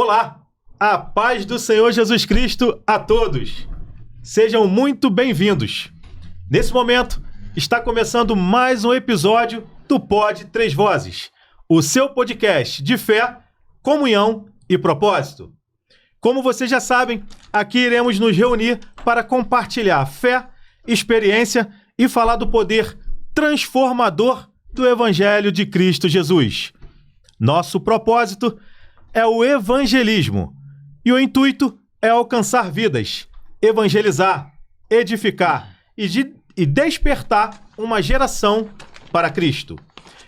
Olá, a paz do Senhor Jesus Cristo a todos. Sejam muito bem-vindos. Nesse momento, está começando mais um episódio do Pod Três Vozes, o seu podcast de fé, comunhão e propósito. Como vocês já sabem, aqui iremos nos reunir para compartilhar fé, experiência e falar do poder transformador do Evangelho de Cristo Jesus. Nosso propósito é o evangelismo e o intuito é alcançar vidas, evangelizar, edificar e despertar uma geração para Cristo.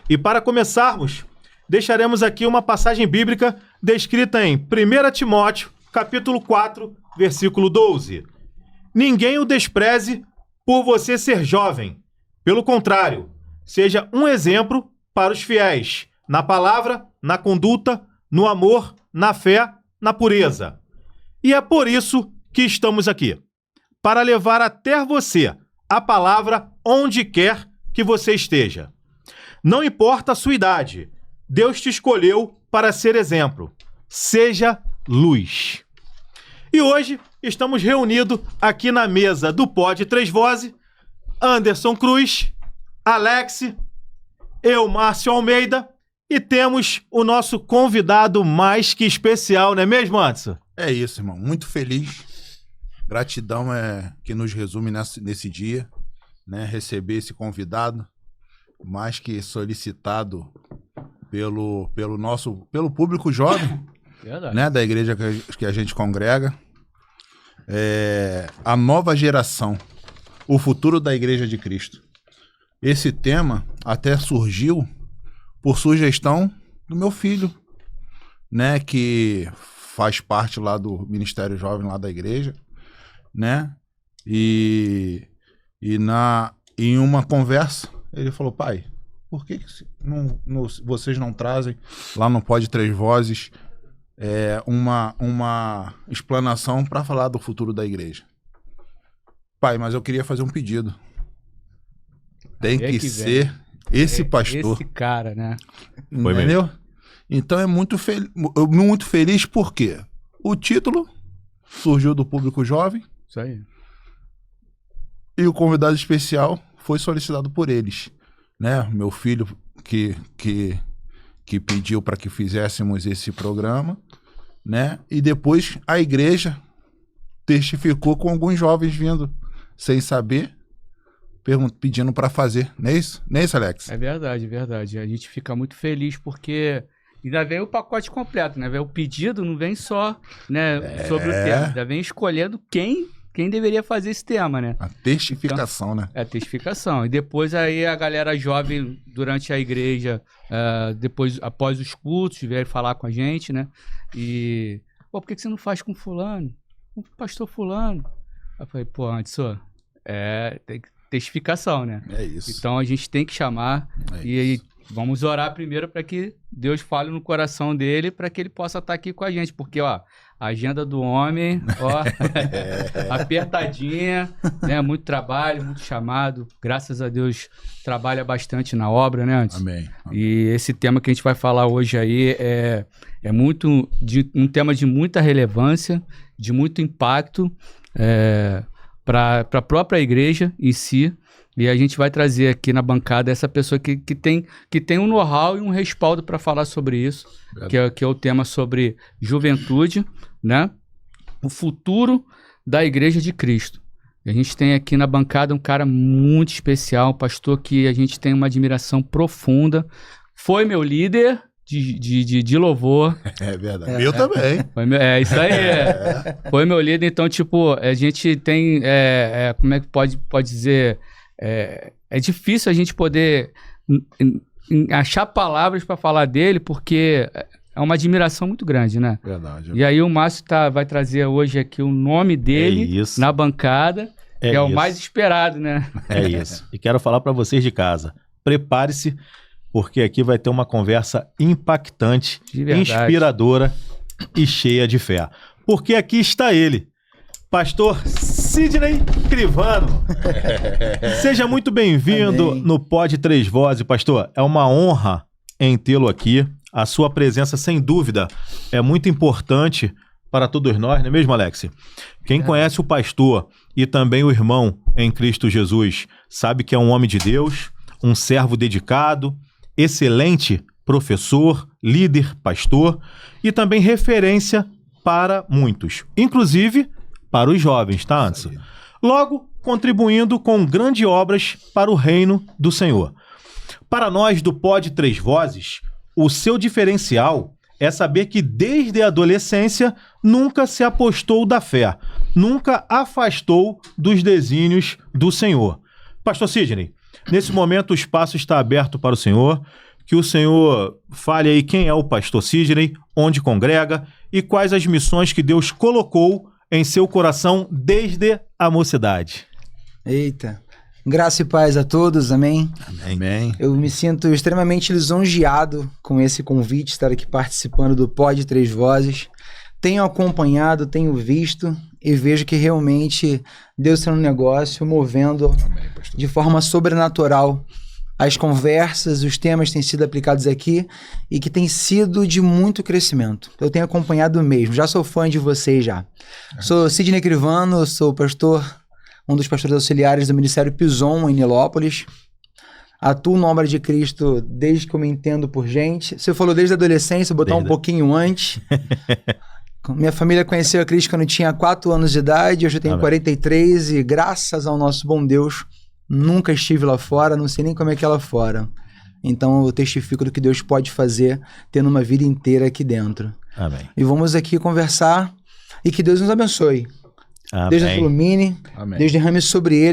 E para começarmos, deixaremos aqui uma passagem bíblica descrita em 1 Timóteo, capítulo 4, versículo 12. Ninguém o despreze por você ser jovem. Pelo contrário, seja um exemplo para os fiéis, na palavra, na conduta, no amor, na fé, na pureza. E é por isso que estamos aqui, para levar até você a palavra onde quer que você esteja. Não importa a sua idade, Deus te escolheu para ser exemplo. Seja luz. E hoje estamos reunidos aqui na mesa do Pod Três Vozes, Anderson Cruz, Alex, eu, Márcio Almeida, e temos o nosso convidado mais que especial, não é mesmo, Anderson? É isso, irmão. Muito feliz. Gratidão que nos resume nesse dia, né? Receber esse convidado, mais que solicitado pelo público jovem, né? Da igreja que a gente congrega. A nova geração, o futuro da Igreja de Cristo. Esse tema até surgiu por sugestão do meu filho, né, que faz parte lá do Ministério Jovem lá da igreja, né, e em uma conversa ele falou: pai, por que vocês não trazem lá no Pod Três Vozes uma explanação para falar do futuro da igreja? Pai, mas eu queria fazer um pedido. Tem que ser esse pastor. Esse cara, né? Entendeu? Então é muito feliz porque o título surgiu do público jovem. Isso aí. E o convidado especial foi solicitado por eles, né? Meu filho que pediu para que fizéssemos esse programa, né? E depois a igreja testificou com alguns jovens vindo sem saber, pedindo para fazer. Não é isso? Não é isso, Alex? É verdade, é verdade. A gente fica muito feliz porque ainda vem o pacote completo, né? O pedido não vem só, né, sobre o tema, ainda vem escolhendo quem deveria fazer esse tema, né? A testificação, então, né? É a testificação. E depois aí a galera jovem durante a igreja, depois, após os cultos, veio falar com a gente, né? E, por que você não faz com fulano? Com o pastor fulano? Eu falei, Anderson, tem testificação, né? É isso. Então a gente tem que chamar e vamos orar primeiro para que Deus fale no coração dele, para que ele possa estar aqui com a gente, porque, a agenda do homem, apertadinha, né? Muito trabalho, muito chamado. Graças a Deus trabalha bastante na obra, né, Anderson? Amém. E esse tema que a gente vai falar hoje aí é um tema de muita relevância, de muito impacto, para a própria igreja em si, e a gente vai trazer aqui na bancada essa pessoa que tem um know-how e um respaldo para falar sobre isso, que é o tema sobre juventude, né? O futuro da Igreja de Cristo. E a gente tem aqui na bancada um cara muito especial, um pastor que a gente tem uma admiração profunda, foi meu líder de louvor. É verdade. Eu também. Isso aí. Foi meu líder. Então, a gente tem... como é que pode dizer? É difícil a gente poder achar palavras para falar dele, porque é uma admiração muito grande, né? Verdade. E aí o Márcio vai trazer hoje aqui o nome dele na bancada, que é o mais esperado, né? É isso. E quero falar para vocês de casa. Prepare-se, porque aqui vai ter uma conversa impactante, inspiradora e cheia de fé. Porque aqui está ele, pastor Sidney Crivano. Seja muito bem-vindo no Pod Três Vozes, pastor. É uma honra em tê-lo aqui. a sua presença, sem dúvida, é muito importante para todos nós, não é mesmo, Alex? Quem conhece o pastor e também o irmão em Cristo Jesus sabe que é um homem de Deus, um servo dedicado, excelente professor, líder, pastor e também referência para muitos, inclusive para os jovens, tá, Anderson? Logo, contribuindo com grandes obras para o reino do Senhor. Para nós do Pod Três Vozes, o seu diferencial é saber que desde a adolescência nunca se apostou da fé, nunca afastou dos desígnios do Senhor. Pastor Sidney, nesse momento o espaço está aberto para o Senhor, que o Senhor fale aí quem é o pastor Sidney, onde congrega e quais as missões que Deus colocou em seu coração desde a mocidade. Eita, graça e paz a todos, amém? Amém. Eu me sinto extremamente lisonjeado com esse convite, estar aqui participando do Pod Três Vozes. Tenho acompanhado, tenho visto e vejo que realmente Deus está no negócio, movendo de forma sobrenatural as conversas, os temas que têm sido aplicados aqui e que tem sido de muito crescimento. Eu tenho acompanhado mesmo, já sou fã de vocês já. Sou Sidney Crivano, sou pastor, um dos pastores auxiliares do Ministério Pison em Nilópolis. Atuo na obra de Cristo desde que eu me entendo por gente. Você falou desde a adolescência, vou botar um pouquinho antes. Minha família conheceu a Cristo quando eu tinha 4 anos de idade, hoje eu tenho 43 e graças ao nosso bom Deus, nunca estive lá fora, não sei nem como é que é lá fora. Então eu testifico do que Deus pode fazer tendo uma vida inteira aqui dentro. Amém. E vamos aqui conversar e que Deus nos abençoe. Amém. Deus nos ilumine, Amém. Deus derrame sobre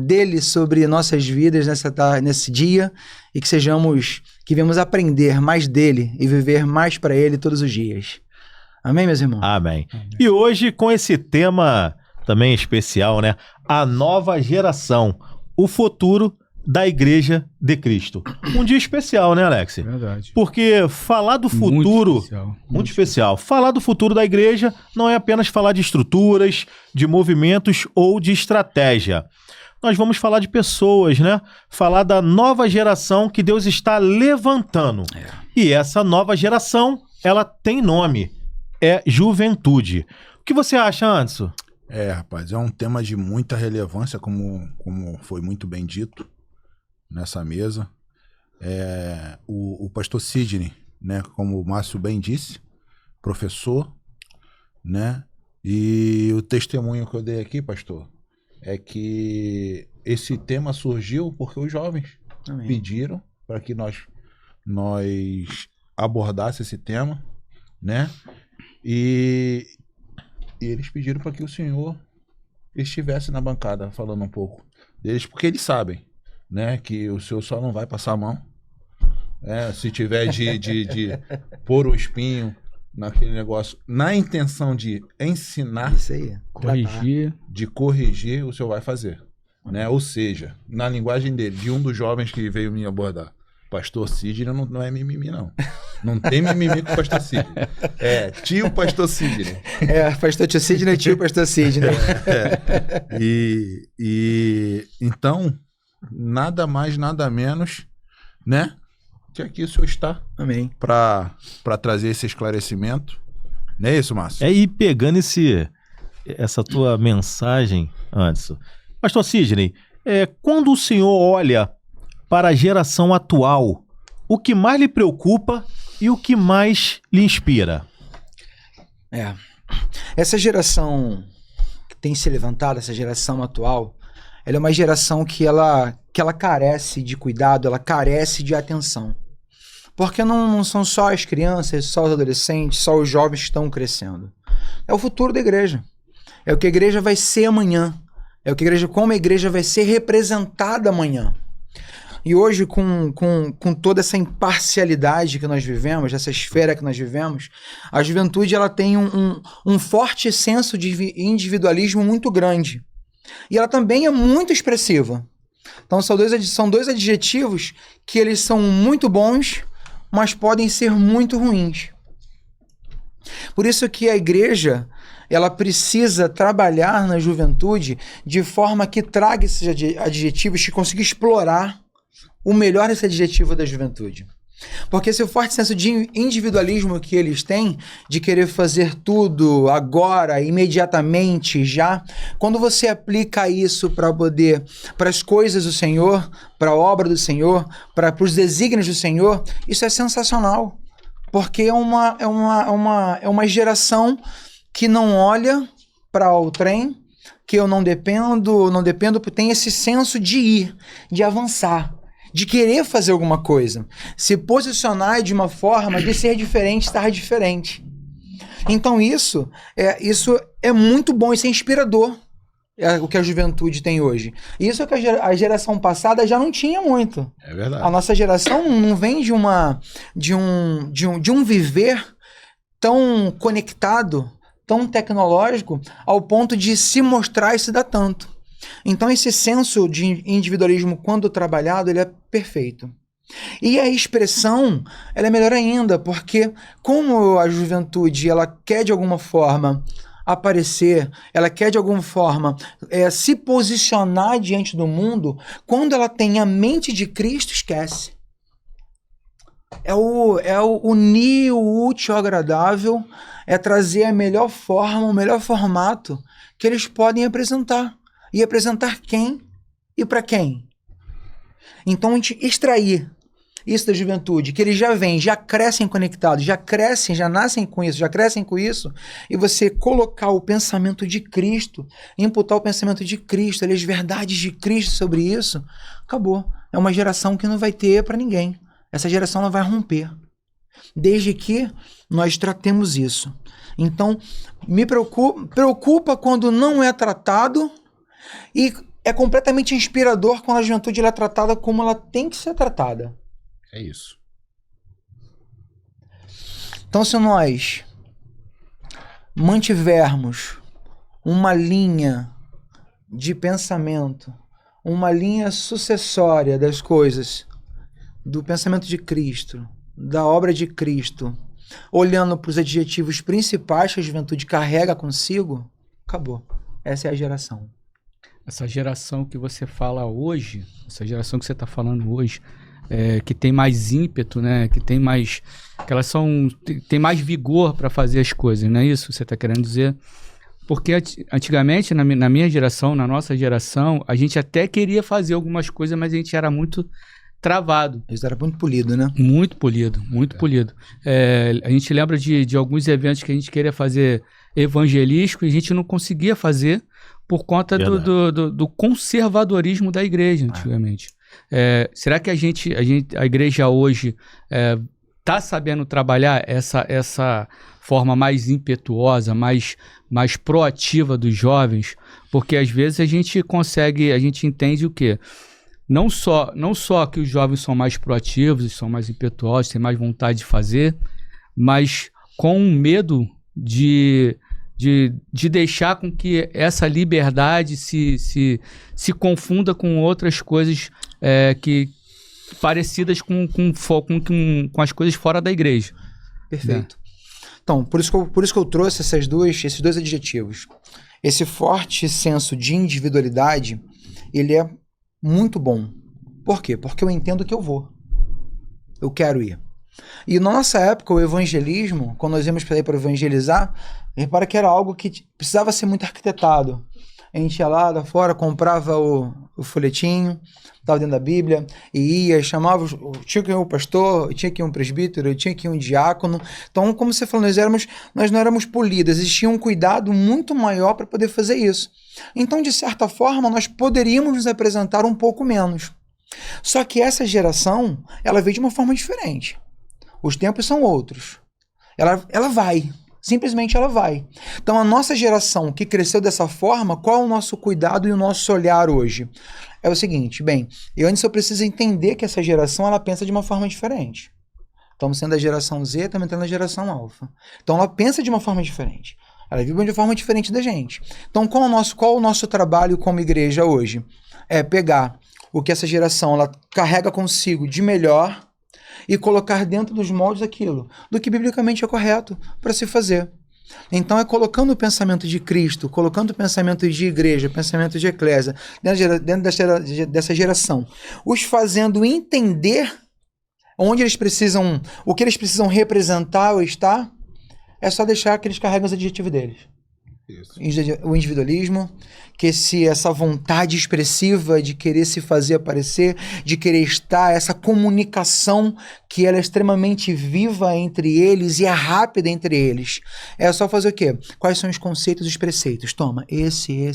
dele sobre nossas vidas nesse dia e que venhamos aprender mais dele e viver mais para ele todos os dias. Amém, meus irmãos? Amém. E hoje com esse tema também especial, né? A nova geração, o futuro da Igreja de Cristo. Um dia especial, né, Alex? Verdade. Porque falar do futuro... Muito especial. Falar do futuro da igreja não é apenas falar de estruturas, de movimentos ou de estratégia. Nós vamos falar de pessoas, né? Falar da nova geração que Deus está levantando. E essa nova geração, ela tem nome. É juventude. O que você acha, Anderson? Rapaz, é um tema de muita relevância, como foi muito bem dito nessa mesa. O pastor Sidney, né, como o Márcio bem disse, professor, né, e o testemunho que eu dei aqui, pastor, é que esse tema surgiu porque os jovens pediram para que nós abordássemos esse tema, né, e eles pediram para que o senhor estivesse na bancada falando um pouco deles, porque eles sabem, né, que o senhor só não vai passar a mão, se tiver de pôr o espinho naquele negócio, na intenção de ensinar, isso aí, de corrigir, o senhor vai fazer, né? Ou seja, na linguagem dele, de um dos jovens que veio me abordar, pastor Sidney não é mimimi, não. Não tem mimimi com o pastor Sidney. É tio pastor Sidney. Pastor tio Sidney, tio pastor Sidney. E então, nada mais, nada menos, né? Que aqui o senhor está. Amém. Para trazer esse esclarecimento. Não é isso, Márcio? E pegando essa tua mensagem, Anderson. Pastor Sidney, quando o senhor olha para a geração atual, o que mais lhe preocupa e o que mais lhe inspira? Essa geração que tem se levantado, essa geração atual, ela é uma geração que ela carece de cuidado, ela carece de atenção. Porque não são só as crianças, só os adolescentes, só os jovens que estão crescendo. É o futuro da igreja. É o que a igreja vai ser amanhã. É o que como a igreja vai ser representada amanhã. E hoje, com toda essa imparcialidade que nós vivemos, essa esfera que nós vivemos, a juventude ela tem um forte senso de individualismo muito grande. E ela também é muito expressiva. Então são dois adjetivos que eles são muito bons, mas podem ser muito ruins. Por isso que a igreja ela precisa trabalhar na juventude de forma que traga esses adjetivos, que consiga explorar o melhor desse adjetivo da juventude. Porque esse forte senso de individualismo que eles têm, de querer fazer tudo agora, imediatamente, já, quando você aplica isso para as coisas do Senhor, para a obra do Senhor, para os desígnios do Senhor, isso é sensacional. Porque é uma geração que não olha para o trem, que eu não dependo, tem esse senso de ir, de avançar, de querer fazer alguma coisa, se posicionar de uma forma de ser diferente, estar diferente. Então isso é muito bom, isso é inspirador, o que a juventude tem hoje. Isso é que a geração passada já não tinha muito. É verdade. A nossa geração não vem de um viver tão conectado, tão tecnológico, ao ponto de se mostrar e se dar tanto. Então esse senso de individualismo, quando trabalhado, ele é perfeito. E a expressão, ela é melhor ainda, porque como a juventude, ela quer de alguma forma aparecer, ela quer de alguma forma se posicionar diante do mundo, quando ela tem a mente de Cristo, esquece. É o unir o útil ao agradável, é trazer a melhor forma, o melhor formato que eles podem apresentar. E apresentar quem e para quem. Então a gente extrair isso da juventude, que eles já vêm, já crescem conectados, já crescem, já nascem com isso, já crescem com isso, e você colocar o pensamento de Cristo, imputar o pensamento de Cristo, as verdades de Cristo sobre isso, acabou. É uma geração que não vai ter para ninguém. Essa geração não vai romper. Desde que nós tratemos isso. Então, me preocupa quando não é tratado, e é completamente inspirador quando a juventude é tratada como ela tem que ser tratada. É isso. Então, se nós mantivermos uma linha de pensamento, uma linha sucessória das coisas, do pensamento de Cristo, da obra de Cristo, olhando para os adjetivos principais que a juventude carrega consigo, acabou. Essa é a geração. Essa geração que você fala hoje, essa geração que você está falando hoje, que tem mais ímpeto, né? Que tem mais, que elas tem mais vigor para fazer as coisas, não é isso que você está querendo dizer? Porque antigamente, na minha geração, na nossa geração, a gente até queria fazer algumas coisas, mas a gente era muito travado. Isso era muito polido, né? Muito polido, muito polido. A gente lembra de alguns eventos que a gente queria fazer evangelístico e a gente não conseguia fazer por conta do conservadorismo da igreja antigamente. Será que a igreja hoje está sabendo trabalhar essa forma mais impetuosa, mais proativa dos jovens? Porque às vezes a gente entende o quê? Não só que os jovens são mais proativos, são mais impetuosos, têm mais vontade de fazer, mas com medo de deixar com que essa liberdade se confunda com outras coisas parecidas com as coisas fora da igreja. Perfeito. Então, por isso que eu trouxe esses dois adjetivos. Esse forte senso de individualidade, ele é muito bom. Por quê? Porque eu entendo que eu vou. Eu quero ir. E na nossa época, o evangelismo, quando nós íamos para evangelizar, repara que era algo que precisava ser muito arquitetado. A gente ia lá fora, comprava o folhetinho, estava dentro da Bíblia, e ia, chamava, tinha que ir um pastor, tinha que ir um presbítero, tinha que ir um diácono. Então, como você falou, nós não éramos polidos, existia um cuidado muito maior para poder fazer isso. Então, de certa forma, nós poderíamos nos apresentar um pouco menos. Só que essa geração, ela veio de uma forma diferente. Os tempos são outros. Ela vai. Simplesmente ela vai. Então, a nossa geração que cresceu dessa forma, qual é o nosso cuidado e o nosso olhar hoje? É o seguinte, antes eu preciso entender que essa geração, ela pensa de uma forma diferente. Estamos sendo a geração Z, estamos entrando na geração Alfa. Então, ela pensa de uma forma diferente. Ela vive de uma forma diferente da gente. Então, qual o nosso trabalho como igreja hoje? É pegar o que essa geração ela carrega consigo de melhor e colocar dentro dos moldes aquilo, do que biblicamente é correto para se fazer. Então é colocando o pensamento de Cristo, colocando o pensamento de igreja, pensamento de eclésia, dentro dessa geração, os fazendo entender onde eles precisam, o que eles precisam representar ou estar, é só deixar que eles carregam os adjetivos deles. Isso. O individualismo, que essa vontade expressiva de querer se fazer aparecer, de querer estar, essa comunicação que ela é extremamente viva entre eles e é rápida entre eles. É só fazer o quê? Quais são os conceitos e os preceitos? Toma, esse.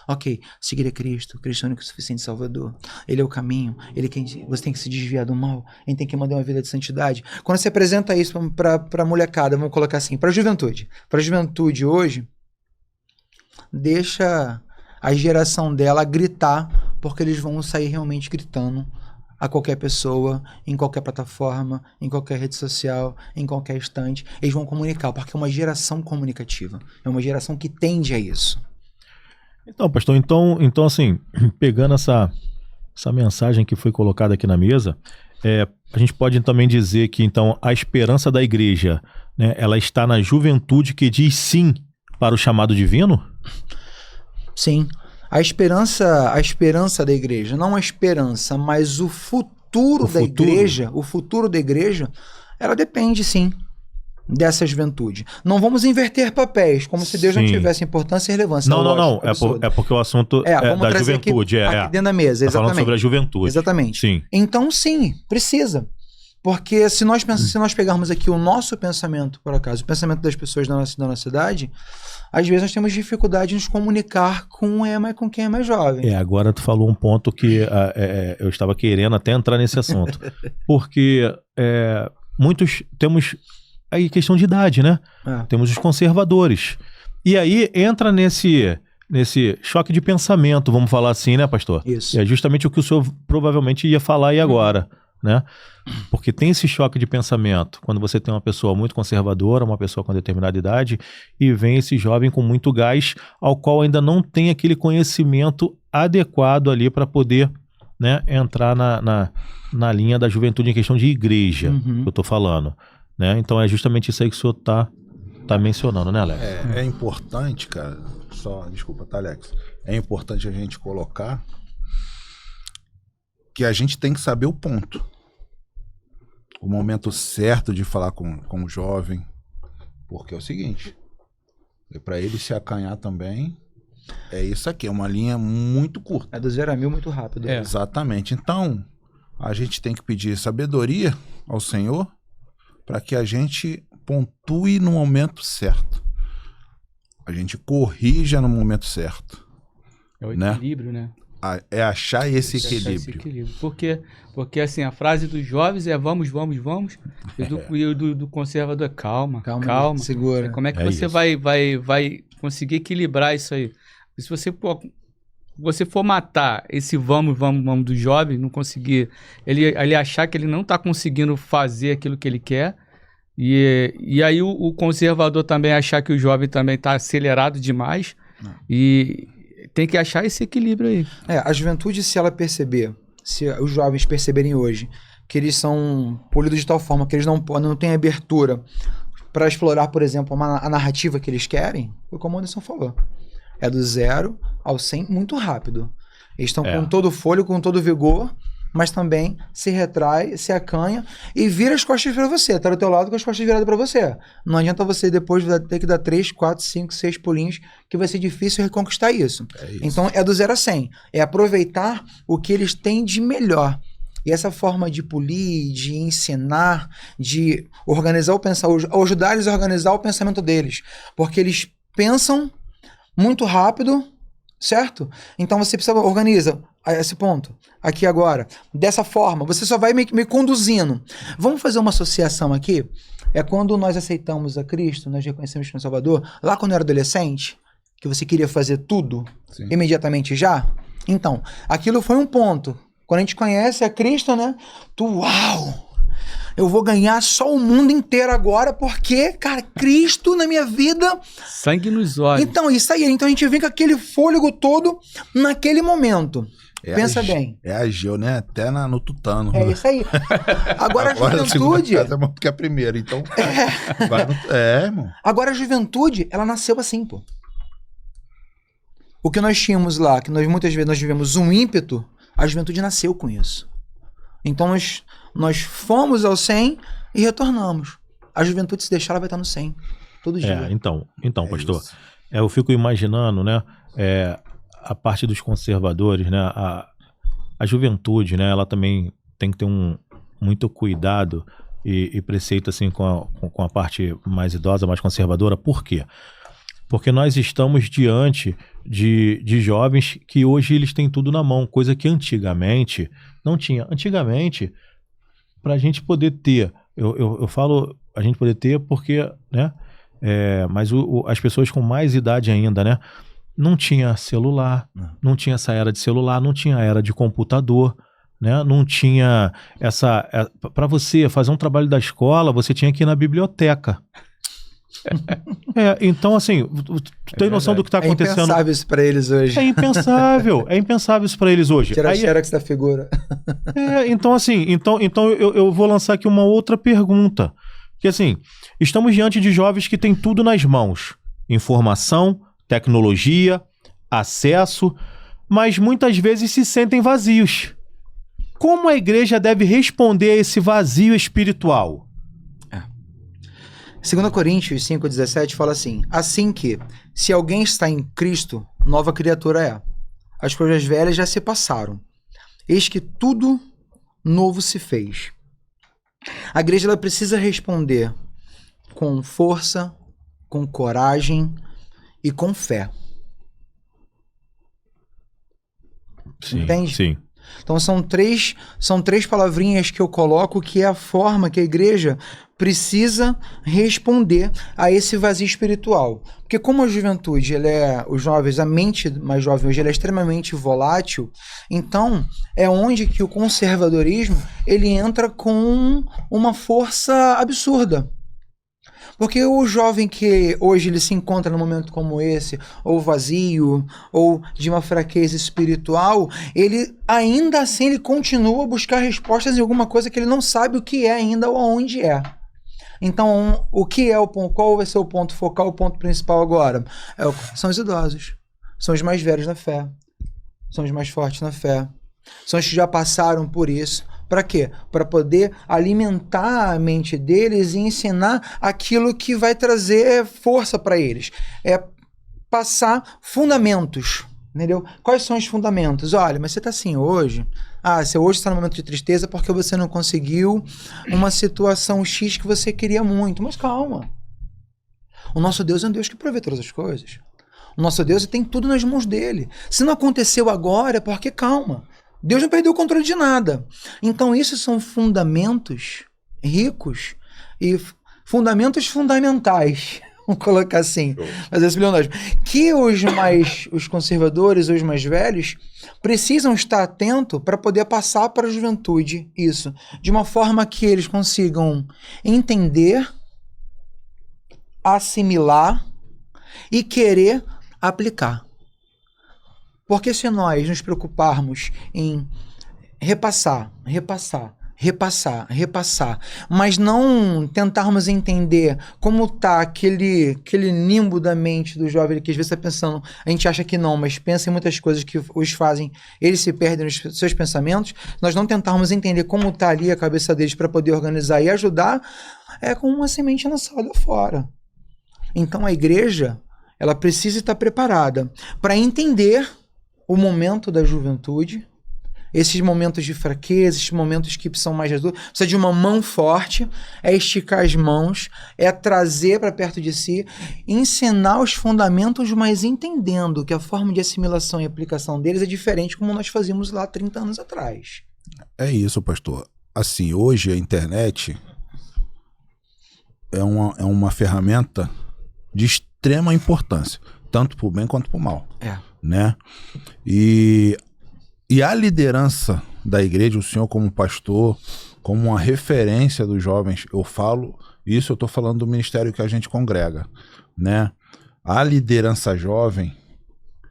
Ok, seguir a Cristo, Cristo é o único e suficiente Salvador. Ele é o caminho, você tem que se desviar do mal, a gente tem que manter uma vida de santidade. Quando você apresenta isso para molecada, vamos colocar assim, para a juventude hoje, deixa a geração dela gritar, porque eles vão sair realmente gritando a qualquer pessoa, em qualquer plataforma, em qualquer rede social, em qualquer instante. Eles vão comunicar, porque é uma geração comunicativa. É uma geração que tende a isso. Então, pastor, então assim, pegando essa mensagem que foi colocada aqui na mesa, a gente pode também dizer que então a esperança da igreja, né, ela está na juventude que diz sim para o chamado divino? Sim. A esperança da igreja, não a esperança, mas o futuro da igreja, ela depende sim dessa juventude. Não vamos inverter papéis, como se Deus não tivesse importância e relevância. Não. É porque o assunto é da juventude. Aqui dentro da mesa, exatamente. Falando sobre a juventude. Exatamente. Sim. Então, sim, precisa. Porque se nós pegarmos aqui o nosso pensamento, por acaso, o pensamento das pessoas da nossa idade, às vezes nós temos dificuldade de nos comunicar com quem é mais jovem. Agora tu falou um ponto que eu estava querendo até entrar nesse assunto. Porque muitos temos aí questão de idade, né? Temos os conservadores. E aí entra nesse choque de pensamento, vamos falar assim, né, pastor? Isso. É justamente o que o senhor provavelmente ia falar aí agora. Né? Porque tem esse choque de pensamento quando você tem uma pessoa muito conservadora, uma pessoa com determinada idade, e vem esse jovem com muito gás, ao qual ainda não tem aquele conhecimento adequado ali para poder, né, entrar na linha da juventude em questão de igreja, que eu estou falando, né? Então é justamente isso aí que o senhor tá mencionando, né, Alex? É importante, cara, desculpa, tá, Alex? É importante a gente colocar que a gente tem que saber o ponto. O momento certo de falar com o jovem. Porque é o seguinte, para ele se acanhar também, é isso aqui, é uma linha muito curta. É do 0 a 1000 muito rápido. Exatamente. Então, a gente tem que pedir sabedoria ao Senhor para que a gente pontue no momento certo. A gente corrija no momento certo. É o equilíbrio, né? É achar esse equilíbrio. Porque assim, a frase dos jovens é vamos, e do conservador é calma. Segura. Como é que você vai conseguir equilibrar isso aí? Se você for matar esse vamos do jovem, não conseguir, ele achar que ele não está conseguindo fazer aquilo que ele quer, e aí o conservador também achar que o jovem também está acelerado demais, e tem que achar esse equilíbrio aí. A juventude, se ela perceber, se os jovens perceberem hoje que eles são polidos de tal forma que eles não têm abertura para explorar, por exemplo, a narrativa que eles querem, foi como o Anderson falou. É do 0 ao 100 muito rápido. Eles estão com todo o fôlego, com todo o vigor, mas também se retrai, se acanha e vira as costas para você. Tá do teu lado com as costas viradas para você. Não adianta você depois ter que dar 3, 4, 5, 6 pulinhos, que vai ser difícil reconquistar isso. Então é do 0 a 100. É aproveitar o que eles têm de melhor. E essa forma de polir, de ensinar, de organizar o pensamento, ajudar eles a organizar o pensamento deles. Porque eles pensam muito rápido, certo? Então você precisa organizar a esse ponto, aqui agora, dessa forma, você só vai me conduzindo. Vamos fazer uma associação aqui? É quando nós aceitamos a Cristo, nós reconhecemos Cristo Salvador, lá quando eu era adolescente, que você queria fazer tudo imediatamente já. Então, aquilo foi um ponto. Quando a gente conhece a Cristo, né? Uau! Eu vou ganhar só o mundo inteiro agora, porque, cara, Cristo na minha vida... Sangue nos olhos. Então, isso aí. Então a gente vem com aquele fôlego todo naquele momento. Pensa bem. É Ageu, né? Até no tutano. É isso aí. Agora a juventude... Agora a segunda porque é a primeira, então... irmão. Agora a juventude, ela nasceu assim, pô. O que nós tínhamos lá, que nós muitas vezes nós vivemos um ímpeto, a juventude nasceu com isso. Então nós fomos ao 100 e retornamos. A juventude, se deixar, ela vai estar no 100 todo dia. Então, pastor, eu fico imaginando, né, a parte dos conservadores, né, a juventude, né, ela também tem que ter muito cuidado e preceito assim com a parte mais idosa, mais conservadora. Por quê? Porque nós estamos diante de jovens que hoje eles têm tudo na mão, coisa que antigamente não tinha. Antigamente, para a gente poder ter, eu falo a gente poder ter porque, né, mas as pessoas com mais idade ainda, né, não tinha celular, não tinha essa era de celular, não tinha era de computador, né, não tinha para você fazer um trabalho da escola, você tinha que ir na biblioteca. Então assim, tu tem noção do que está acontecendo? É impensável isso para eles hoje. É impensável isso para eles hoje. Tirar a xerox da figura. Então assim, então eu vou lançar aqui uma outra pergunta. Que assim, estamos diante de jovens que têm tudo nas mãos. Informação, tecnologia, acesso, mas muitas vezes se sentem vazios. Como a igreja deve responder a esse vazio espiritual? 2 Coríntios 5,17 fala assim que, se alguém está em Cristo, nova criatura é. As coisas velhas já se passaram. Eis que tudo novo se fez. A igreja ela precisa responder com força, com coragem e com fé. Sim, entende? Sim. Então são três palavrinhas que eu coloco que é a forma que a igreja precisa responder a esse vazio espiritual. Porque como a juventude, os jovens, a mente mais jovem hoje, ela é extremamente volátil, então é onde que o conservadorismo ele entra com uma força absurda. Porque o jovem que hoje ele se encontra num momento como esse, ou vazio, ou de uma fraqueza espiritual, ele ainda assim ele continua a buscar respostas em alguma coisa que ele não sabe o que é ainda ou aonde é. Então, o que é o ponto? Qual vai ser o ponto focal, o ponto principal agora? São os idosos, são os mais velhos na fé, são os mais fortes na fé, são os que já passaram por isso. Para quê? Para poder alimentar a mente deles e ensinar aquilo que vai trazer força para eles. É passar fundamentos, entendeu? Quais são os fundamentos? Olha, mas você está assim hoje. Você hoje está num momento de tristeza porque você não conseguiu uma situação X que você queria muito. Mas calma. O nosso Deus é um Deus que provê todas as coisas. O nosso Deus tem tudo nas mãos dele. Se não aconteceu agora, é porque calma. Deus não perdeu o controle de nada. Então, isso são fundamentos ricos e fundamentos fundamentais. Vamos colocar assim. Fazer esse bilionário. Que os conservadores, os mais velhos, precisam estar atentos para poder passar para a juventude isso. De uma forma que eles consigam entender, assimilar e querer aplicar. Porque se nós nos preocuparmos em repassar, mas não tentarmos entender como está aquele nimbo da mente do jovem que às vezes está pensando, a gente acha que não, mas pensa em muitas coisas que os fazem, eles se perdem nos seus pensamentos, nós não tentarmos entender como está ali a cabeça deles para poder organizar e ajudar, é como uma semente lançada fora. Então a igreja, ela precisa estar preparada para entender o momento da juventude, esses momentos de fraqueza, esses momentos que são mais adultos, precisa de uma mão forte, é esticar as mãos, é trazer para perto de si, ensinar os fundamentos, mas entendendo que a forma de assimilação e aplicação deles é diferente como nós fazíamos lá 30 anos atrás. É isso, pastor. Assim, hoje a internet é uma ferramenta de extrema importância, tanto para o bem quanto para o mal. Né? E a liderança da igreja, o senhor como pastor, como uma referência dos jovens, eu estou falando do ministério que a gente congrega, né? A liderança jovem,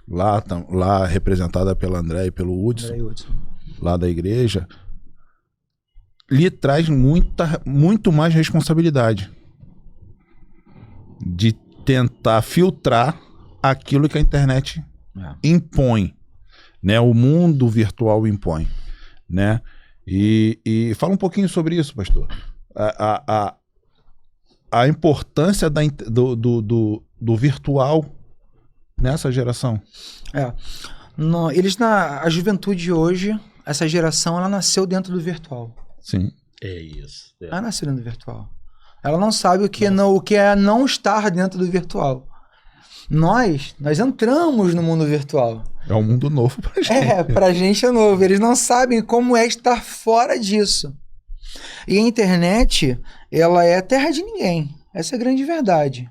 lá representada pelo André e pelo Hudson, lá da igreja, lhe traz muito mais responsabilidade de tentar filtrar aquilo que a internet impõe, né? O mundo virtual impõe, né? E fala um pouquinho sobre isso, pastor. A importância do virtual nessa geração. A juventude de hoje, essa geração, ela nasceu dentro do virtual. Sim. É isso. Ela nasceu dentro do virtual. Ela não sabe o que é não estar dentro do virtual. Nós entramos no mundo virtual. É um mundo novo pra gente. Pra gente é novo. Eles não sabem como é estar fora disso. E a internet, ela é terra de ninguém. Essa é a grande verdade.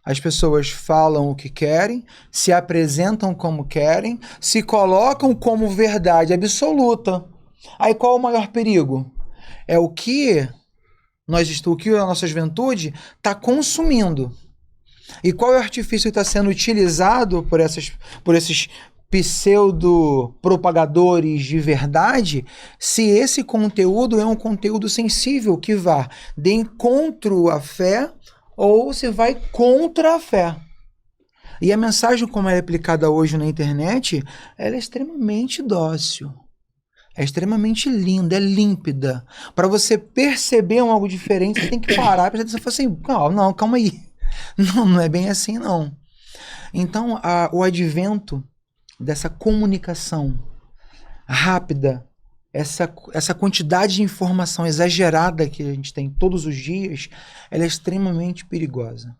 As pessoas falam o que querem, se apresentam como querem, se colocam como verdade absoluta. Aí qual é o maior perigo? É o que a nossa juventude está consumindo. E qual é o artifício que está sendo utilizado por esses pseudo-propagadores de verdade, se esse conteúdo é um conteúdo sensível que vá de encontro à fé ou se vai contra a fé. E a mensagem, como ela é aplicada hoje na internet, ela é extremamente dócil. É extremamente linda, é límpida. Para você perceber algo diferente, você tem que parar e prestar atenção e falar assim, não, calma aí. Não é bem assim, não. Então, o advento dessa comunicação rápida, essa quantidade de informação exagerada que a gente tem todos os dias, ela é extremamente perigosa.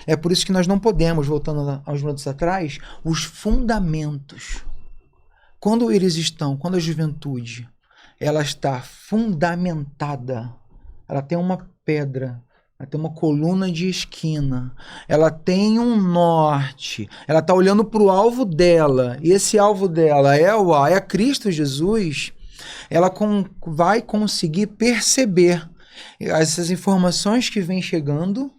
É por isso que nós não podemos, voltando aos minutos atrás, os fundamentos. Quando a juventude ela está fundamentada, ela tem uma pedra, ela tem uma coluna de esquina, ela tem um norte, ela está olhando para o alvo dela, e esse alvo dela é Cristo Jesus, ela vai conseguir perceber essas informações que vêm chegando,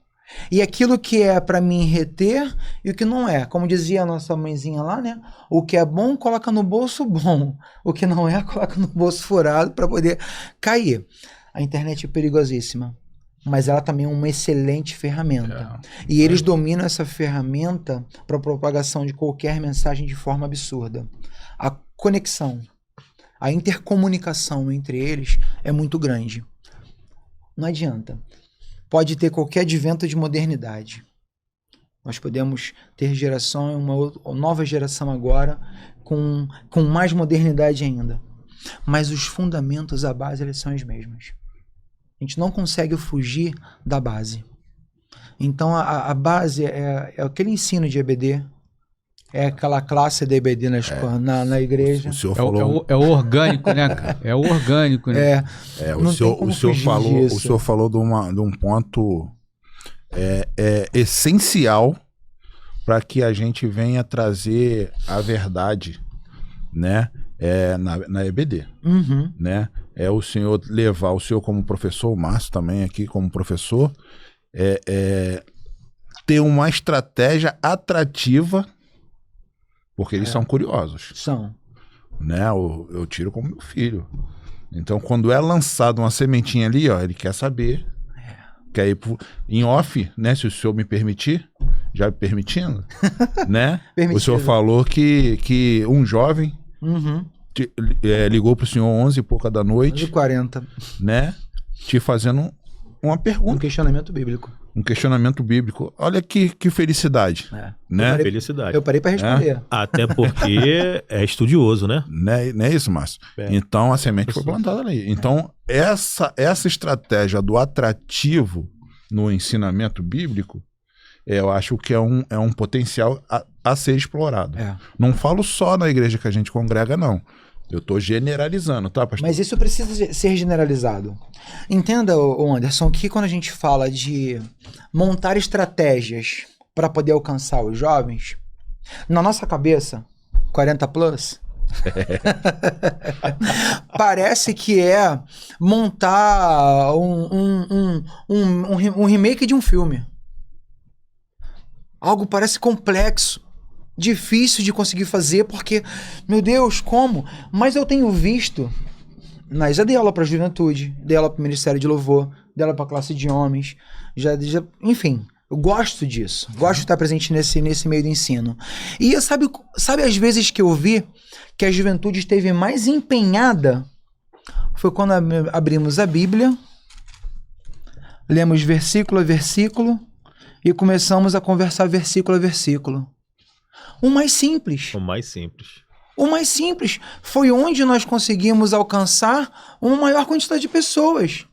e aquilo que é para mim reter e o que não é. Como dizia a nossa mãezinha lá, né? O que é bom, coloca no bolso bom. O que não é, coloca no bolso furado para poder cair. A internet é perigosíssima, mas ela também é uma excelente ferramenta. E eles dominam essa ferramenta para a propagação de qualquer mensagem de forma absurda. A conexão, a intercomunicação entre eles é muito grande. Não adianta. Pode ter qualquer advento de modernidade. Nós podemos ter uma nova geração agora com mais modernidade ainda. Mas os fundamentos, a base, eles são as mesmas. A gente não consegue fugir da base. Então a base é aquele ensino de EBD, é aquela classe de EBD na igreja. O senhor falou... É o orgânico, né, cara? É o orgânico, né? O senhor falou de um ponto essencial para que a gente venha trazer a verdade, né? Na EBD, né? É o senhor levar, o senhor como professor, o Márcio também aqui como professor, ter uma estratégia atrativa, porque eles são curiosos. São. Né? Eu tiro como meu filho. Então, quando é lançado uma sementinha ali, ó, ele quer saber. Quer ir em off, né? Se o senhor me permitir, já me permitindo, né? O senhor falou que um jovem ligou pro senhor 11 e pouca da noite. 11h40. Né? Te fazendo uma pergunta. Um questionamento bíblico. Um questionamento bíblico. Olha que felicidade. Né? Felicidade. Eu parei para responder. Até porque é estudioso, né? Não é isso, Márcio? Então a semente foi plantada ali. Então essa estratégia do atrativo no ensinamento bíblico, eu acho que é um potencial a ser explorado. Não falo só na igreja que a gente congrega, não. Eu estou generalizando, tá, pastor? Mas isso precisa ser generalizado. Entenda, Anderson, que quando a gente fala de montar estratégias para poder alcançar os jovens, na nossa cabeça, 40+, parece que é montar um remake de um filme. Algo parece complexo, difícil de conseguir fazer, porque, meu Deus, como? Mas eu tenho visto, já dei aula para a juventude, dei aula para o Ministério de Louvor, dei aula para a classe de homens, enfim, eu gosto disso, gosto de estar presente nesse meio do ensino. E sabe às vezes que eu vi que a juventude esteve mais empenhada foi quando abrimos a Bíblia, lemos versículo a versículo e começamos a conversar versículo a versículo. O mais simples. O mais simples. O mais simples foi onde nós conseguimos alcançar uma maior quantidade de pessoas.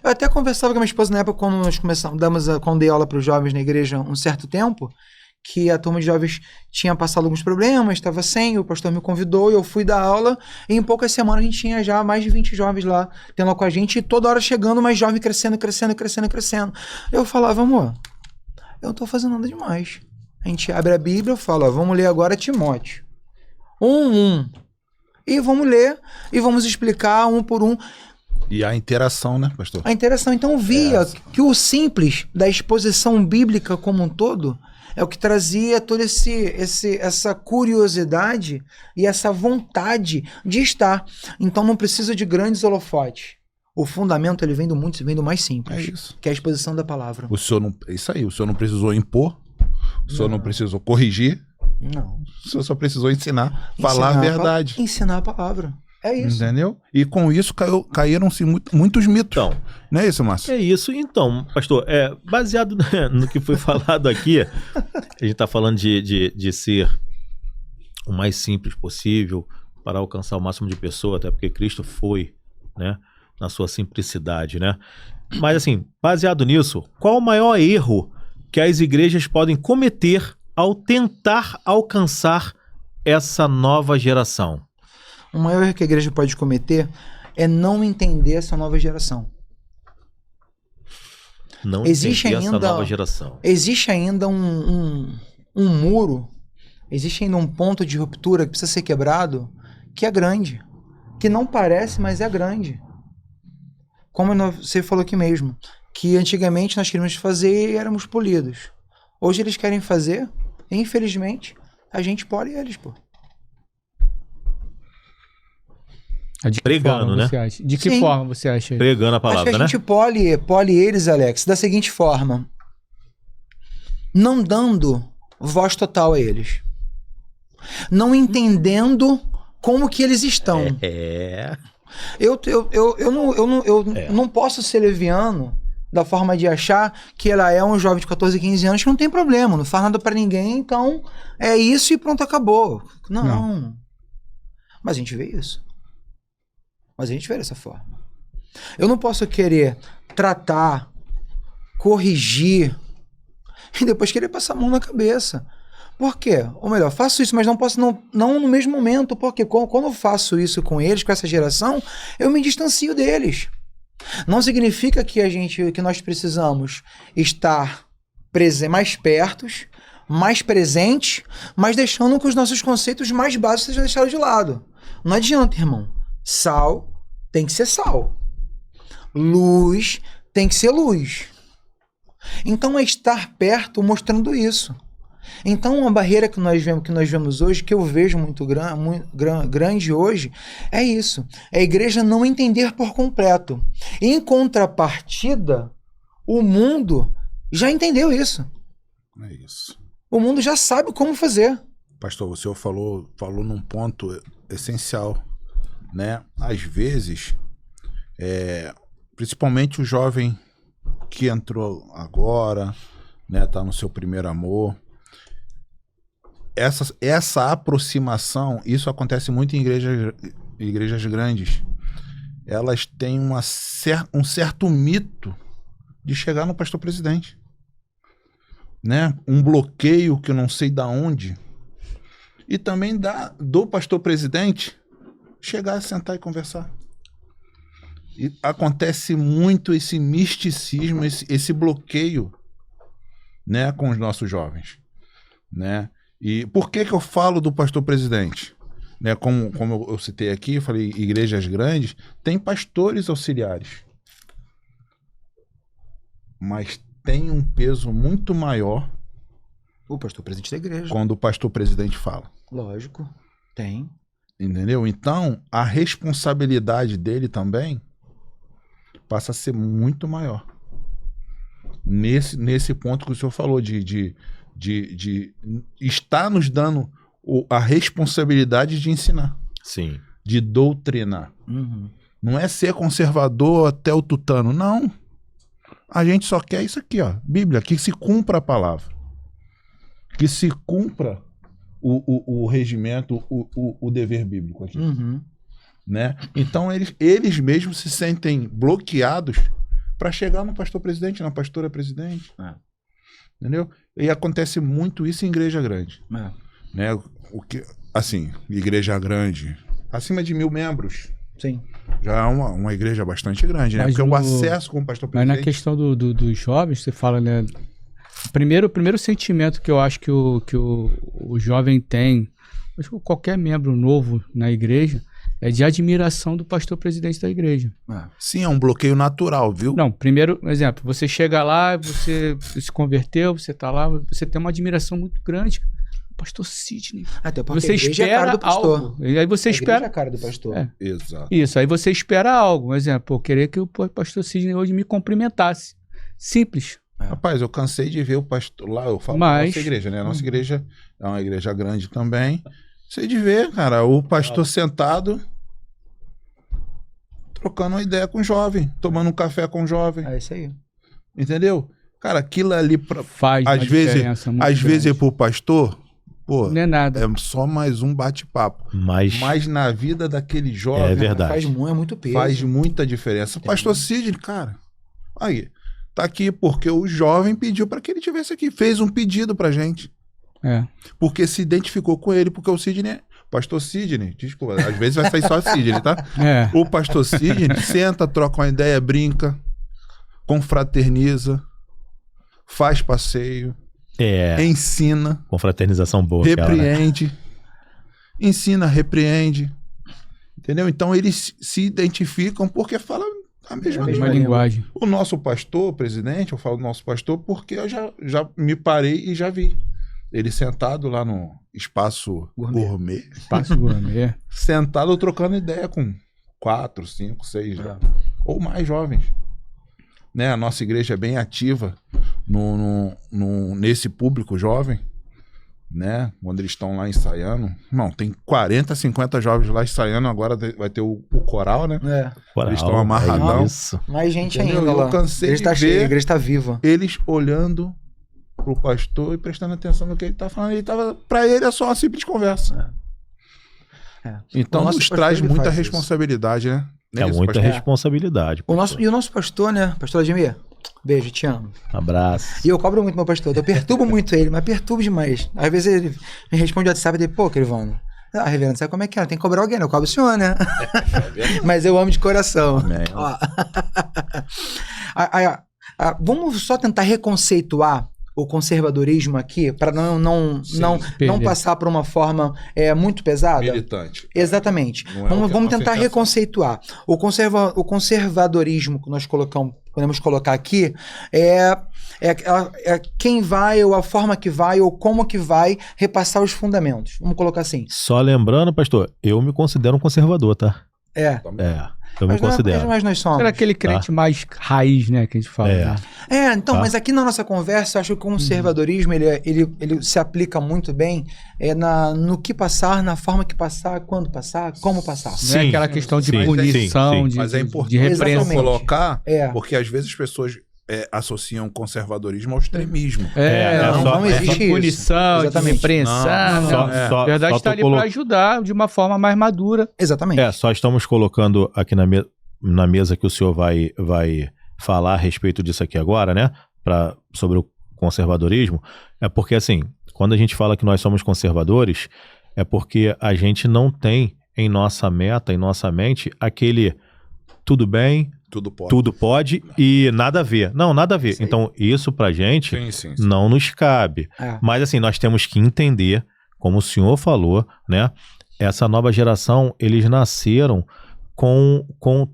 Eu até conversava com a minha esposa na época quando nós começamos, quando dei aula para os jovens na igreja um certo tempo, que a turma de jovens tinha passado alguns problemas, estava sem, o pastor me convidou, eu fui dar aula, e em poucas semanas a gente tinha já mais de 20 jovens lá, tendo lá com a gente, e toda hora chegando mais jovem, crescendo. Eu falava, amor, eu não tô fazendo nada demais. A gente abre a Bíblia, eu falo, ó, vamos ler agora Timóteo. 1:1. E vamos ler, e vamos explicar um por um. E a interação, né, pastor? A interação. Então eu via que o simples da exposição bíblica como um todo é o que trazia toda essa curiosidade e essa vontade de estar. Então não precisa de grandes holofotes. O fundamento ele vem do mais simples, É isso. que é a exposição da palavra. O senhor não, isso aí, o senhor não precisou impor, o senhor não precisou corrigir, Não. o senhor só precisou ensinar, falar a verdade. Ensinar a palavra. É isso. Entendeu? E com isso caíram-se muitos mitos. Então, Não é isso, Márcio? é isso. Então, pastor, baseado no que foi falado aqui, a gente está falando de ser o mais simples possível para alcançar o máximo de pessoas, até porque Cristo foi, né, na sua simplicidade, né? Mas assim, baseado nisso, qual o maior erro que as igrejas podem cometer ao tentar alcançar essa nova geração? O maior erro que a igreja pode cometer é não entender essa nova geração. Não Existe entender essa ainda- nova geração. Existe ainda um muro, existe ainda um ponto de ruptura que precisa ser quebrado, que é grande. Que não parece, mas é grande. Como você falou aqui mesmo, que antigamente nós queríamos fazer e éramos polidos. Hoje eles querem fazer, e infelizmente, a gente pole eles, pô. De que Pregando, forma né? você acha? De que Sim. forma você acha? Pregando a Acho que palavra, a né? gente pole eles, Alex, da seguinte forma. Não dando voz total a eles. Não entendendo como que eles estão. É. Eu não posso ser leviano da forma de achar que ela é um jovem de 14, 15 anos que não tem problema, não faz nada pra ninguém, então é isso e pronto, acabou. Não. Mas a gente vê isso. Mas a gente vê dessa forma. Eu não posso querer tratar, corrigir e depois querer passar a mão na cabeça. Por quê? Ou melhor, faço isso, mas não posso não no mesmo momento, porque quando eu faço isso com eles, com essa geração, eu me distancio deles. Não significa que nós precisamos estar mais pertos, mais presentes, mas deixando que os nossos conceitos mais básicos sejam deixados de lado. Não adianta, irmão. Sal tem que ser sal. Luz tem que ser luz. Então é estar perto mostrando isso. Então uma barreira que nós vemos hoje, que eu vejo muito grande hoje, é isso. É a igreja não entender por completo. Em contrapartida, o mundo já entendeu isso. É isso. O mundo já sabe como fazer. Pastor, o senhor falou num ponto essencial, né? Às vezes, principalmente o jovem que entrou agora, né? Tá no seu primeiro amor. Essa aproximação, isso acontece muito em igrejas grandes. Elas têm um certo mito de chegar no pastor presidente, né? Um bloqueio que eu não sei da onde. E também do pastor presidente chegar, sentar e conversar. E acontece muito esse misticismo, esse bloqueio, né, com os nossos jovens, né? E por que eu falo do pastor presidente? Né, como eu citei aqui, eu falei igrejas grandes, tem pastores auxiliares. Mas tem um peso muito maior O pastor presidente da igreja. quando o pastor presidente fala. Lógico. Tem. Entendeu? Então, a responsabilidade dele também passa a ser muito maior. Nesse ponto que o senhor falou, de estar nos dando a responsabilidade de ensinar. Sim. de doutrinar. Uhum. Não é ser conservador até o tutano, não. A gente só quer isso aqui, ó, Bíblia, que se cumpra a palavra. Que se cumpra o regimento, o dever bíblico aqui. Uhum. Né? Então eles mesmos se sentem bloqueados para chegar no pastor presidente, na pastora presidente. Entendeu? E acontece muito isso em igreja grande. Né? Assim, igreja grande, acima de 1.000 membros. Sim. Já é uma igreja bastante grande, né? Mas Porque o acesso com o pastor Mas presidente... na questão dos jovens, você fala, né? O primeiro sentimento que eu acho que o jovem tem, acho que qualquer membro novo na igreja, é de admiração do pastor presidente da igreja. Sim, é um bloqueio natural, viu? Não, primeiro, exemplo, você chega lá, você se converteu, você tá lá, você tem uma admiração muito grande. Pastor Sidney. Até porque Você a igreja é a cara espera do pastor. algo. E aí você A igreja espera. é a cara do pastor. É. Exato. Isso, aí você espera algo. Um exemplo, eu queria que o pastor Sidney hoje me cumprimentasse. Simples. Rapaz, eu cansei de ver o pastor lá, eu falo Mas... nossa igreja, né? Nossa igreja é uma igreja grande também. Cansei de ver, cara, o pastor sentado trocando uma ideia com o jovem, tomando um café com o jovem. É isso aí. Entendeu? Cara, aquilo ali, Faz às uma vezes, diferença muito às vezes grande. pro pastor, pô, Não é nada. é só mais um bate-papo. Mas na vida daquele jovem, É verdade. É muito peso. faz muita diferença. Pastor Sidney, cara, aí, tá aqui porque o jovem pediu para que ele tivesse aqui, fez um pedido pra gente. É. Porque se identificou com ele, porque o Sidney, pastor Sidney, desculpa, às vezes vai sair só Sidney, tá? É. O pastor Sidney senta, troca uma ideia, brinca, confraterniza, faz passeio, ensina, confraternização boa. repreende, ensina, repreende, entendeu? Então eles se identificam porque falam a mesma Mesma língua. linguagem. O nosso pastor, presidente, eu falo nosso pastor porque eu já me parei e já vi. Ele sentado lá no espaço gourmet. Espaço gourmet. Sentado trocando ideia com 4, 5, 6 ou mais jovens. Né? A nossa igreja é bem ativa nesse público jovem. Né? Quando eles estão lá ensaiando. Não, tem 40, 50 jovens lá ensaiando. Agora vai ter o coral, né? Coral, eles estão amarradão. isso. Mais gente Entendeu? ainda Eu lá. cansei A igreja tá de cheia, ver. a igreja tá viva. Eles olhando pro pastor e prestando atenção no que ele tá falando. Pra ele é só uma simples conversa. Então O nosso nos pastor, traz ele muita faz isso. responsabilidade, né? É Isso, muita pastor? responsabilidade. E o nosso pastor, né? Pastor Ademir, beijo, te amo. Abraço. E eu cobro muito meu pastor, eu perturbo muito ele, mas perturbo demais. Às vezes ele me responde no WhatsApp e diz, pô, Crivano, reverendo, sabe como é que é? Tem que cobrar alguém, né? Eu cobro o senhor, né? Mas eu amo de coração. Ó. Vamos só tentar reconceituar o conservadorismo aqui, para não passar por uma forma muito pesada? Militante. Exatamente. Vamos tentar reconceituar. O conservadorismo que nós podemos colocar aqui é quem vai, ou a forma que vai, ou como que vai repassar os fundamentos. Vamos colocar assim. Só lembrando, pastor, eu me considero um conservador, tá? Eu me considero. Mas nós somos. Era aquele crente mais raiz, né, que a gente fala. Né? Então, mas aqui na nossa conversa, eu acho que o conservadorismo, ele se aplica muito bem no que passar, na forma que passar, quando passar, como passar. Não é aquela questão de punição, mas é de importante repreensão. colocar, porque às vezes as pessoas associam conservadorismo ao extremismo. Não existe punição, de repreensão. Na verdade, está ali para ajudar de uma forma mais madura. Exatamente. Só estamos colocando aqui na mesa que o senhor vai falar a respeito disso aqui agora, né? Sobre o conservadorismo. É porque, assim, quando a gente fala que nós somos conservadores, é porque a gente não tem em nossa meta, em nossa mente, aquele tudo bem, tudo pode e nada a ver. Não, nada a ver. Então, isso pra gente não nos cabe. Mas, assim, nós temos que entender, como o senhor falou, né? Essa nova geração, eles nasceram com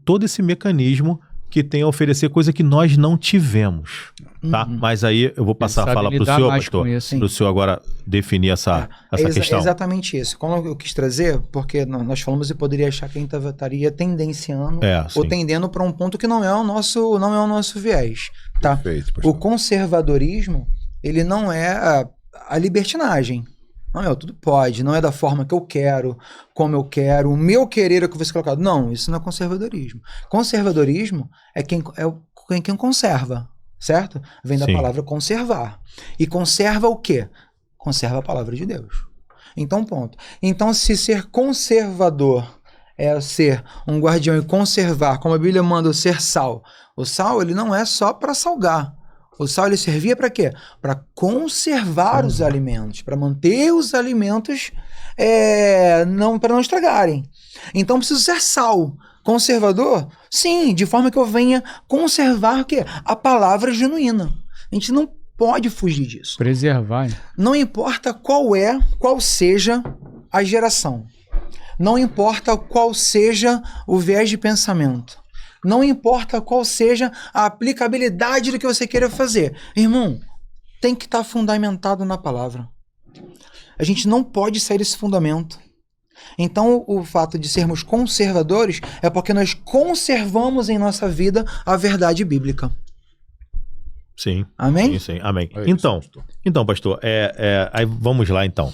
todo esse mecanismo que tem a oferecer coisa que nós não tivemos, tá? Mas aí eu vou passar a fala pro senhor, pastor, pro senhor agora definir essa questão. É exatamente isso. Como eu quis trazer, porque nós falamos e poderia achar que a gente estaria tendenciando ou tendendo para um ponto que não é o nosso viés, tá? Perfeito, o conservadorismo, ele não é a libertinagem. Não, tudo pode, não é da forma que eu quero, como eu quero, o meu querer é que vai ser colocado. Não, isso não é conservadorismo. Conservadorismo é quem conserva, certo? Vem da Sim. palavra conservar. E conserva o quê? Conserva a palavra de Deus. Então, ponto. Então, se ser conservador é ser um guardião e conservar, como a Bíblia manda o ser sal. O sal, ele não é só para salgar. O sal, ele servia para quê? Para conservar os alimentos, para manter os alimentos para não estragarem. Então, preciso ser sal. Conservador? Sim, de forma que eu venha conservar o quê? A palavra genuína. A gente não pode fugir disso. Preservar. Não importa qual seja a geração. Não importa qual seja o viés de pensamento. Não importa qual seja a aplicabilidade do que você queira fazer. Irmão, tem que estar fundamentado na palavra. A gente não pode sair desse fundamento. Então, o fato de sermos conservadores é porque nós conservamos em nossa vida a verdade bíblica. Sim. Amém? Sim, amém. É isso, Então, pastor, aí vamos lá, então.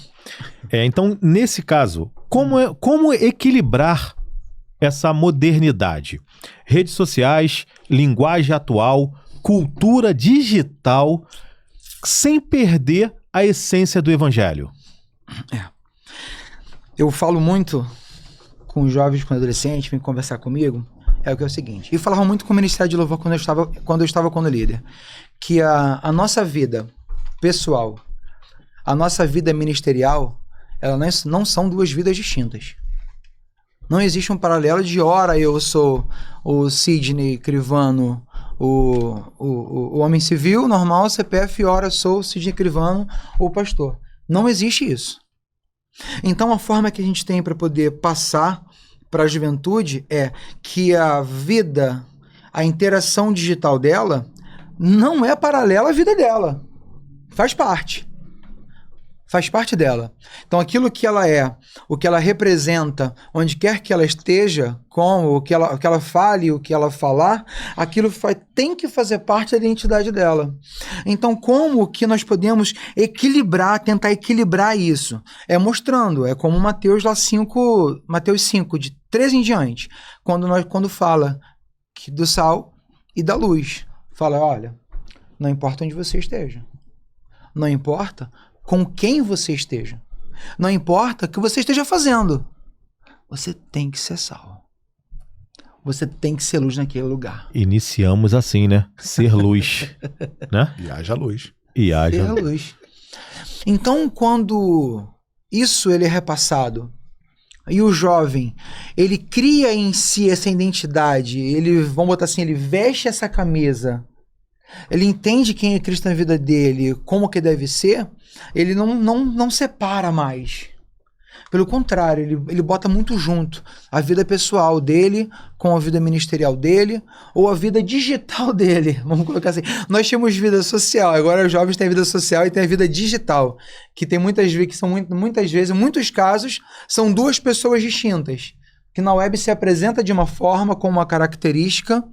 Então, nesse caso, como equilibrar essa modernidade? Redes sociais, linguagem atual, cultura digital, sem perder a essência do evangelho. Eu falo muito com os jovens, com adolescentes, vêm conversar comigo, é o seguinte, e falava muito com o Ministério de Louvor quando eu estava como líder, que a nossa vida pessoal, a nossa vida ministerial, elas não são duas vidas distintas. Não existe um paralelo de ora eu sou o Sidney Crivano, o homem civil, normal, CPF, ora sou o Sidney Crivano, o pastor. Não existe isso. Então a forma que a gente tem para poder passar para a juventude é que a vida, a interação digital dela não é paralela à vida dela. Faz parte. Faz parte dela. Então aquilo que ela é, o que ela representa, onde quer que ela esteja, o que ela fale, o que ela falar, aquilo tem que fazer parte da identidade dela. Então como que nós podemos tentar equilibrar isso? Mostrando, como Mateus 5, de 13 em diante, quando fala do sal e da luz. Fala, olha, não importa onde você esteja. Não importa com quem você esteja. Não importa o que você esteja fazendo. Você tem que ser sal. Você tem que ser luz naquele lugar. Iniciamos assim, né? Ser luz. Né? E haja luz. E haja Ser luz. Então, quando isso ele é repassado, e o jovem, ele cria em si essa identidade, vamos botar assim, ele veste essa camisa, ele entende quem é Cristo na vida dele, como que deve ser, ele não separa mais. Pelo contrário, ele bota muito junto a vida pessoal dele com a vida ministerial dele ou a vida digital dele. Vamos colocar assim. Nós temos vida social, agora os jovens têm a vida social e têm a vida digital, que tem muitas vezes, em muitos casos, são duas pessoas distintas. Que na web se apresenta de uma forma, com uma característica,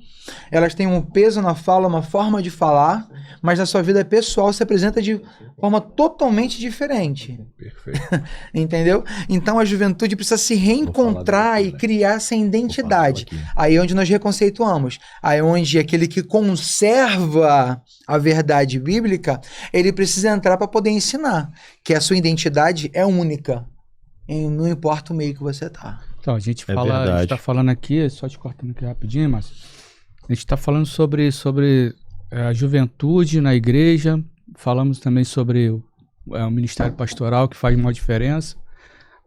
elas têm um peso na fala, uma forma de falar, mas na sua vida pessoal se apresenta de forma totalmente diferente. Perfeito. Entendeu? Então a juventude precisa se reencontrar e criar essa identidade. Aí é onde nós reconceituamos. Aí é onde aquele que conserva a verdade bíblica, ele precisa entrar para poder ensinar que a sua identidade é única. Não importa o meio que você está. Então, a gente está falando aqui, só te cortando aqui rapidinho, Márcio. A gente está falando sobre a juventude na igreja, falamos também sobre o ministério pastoral, que faz uma diferença,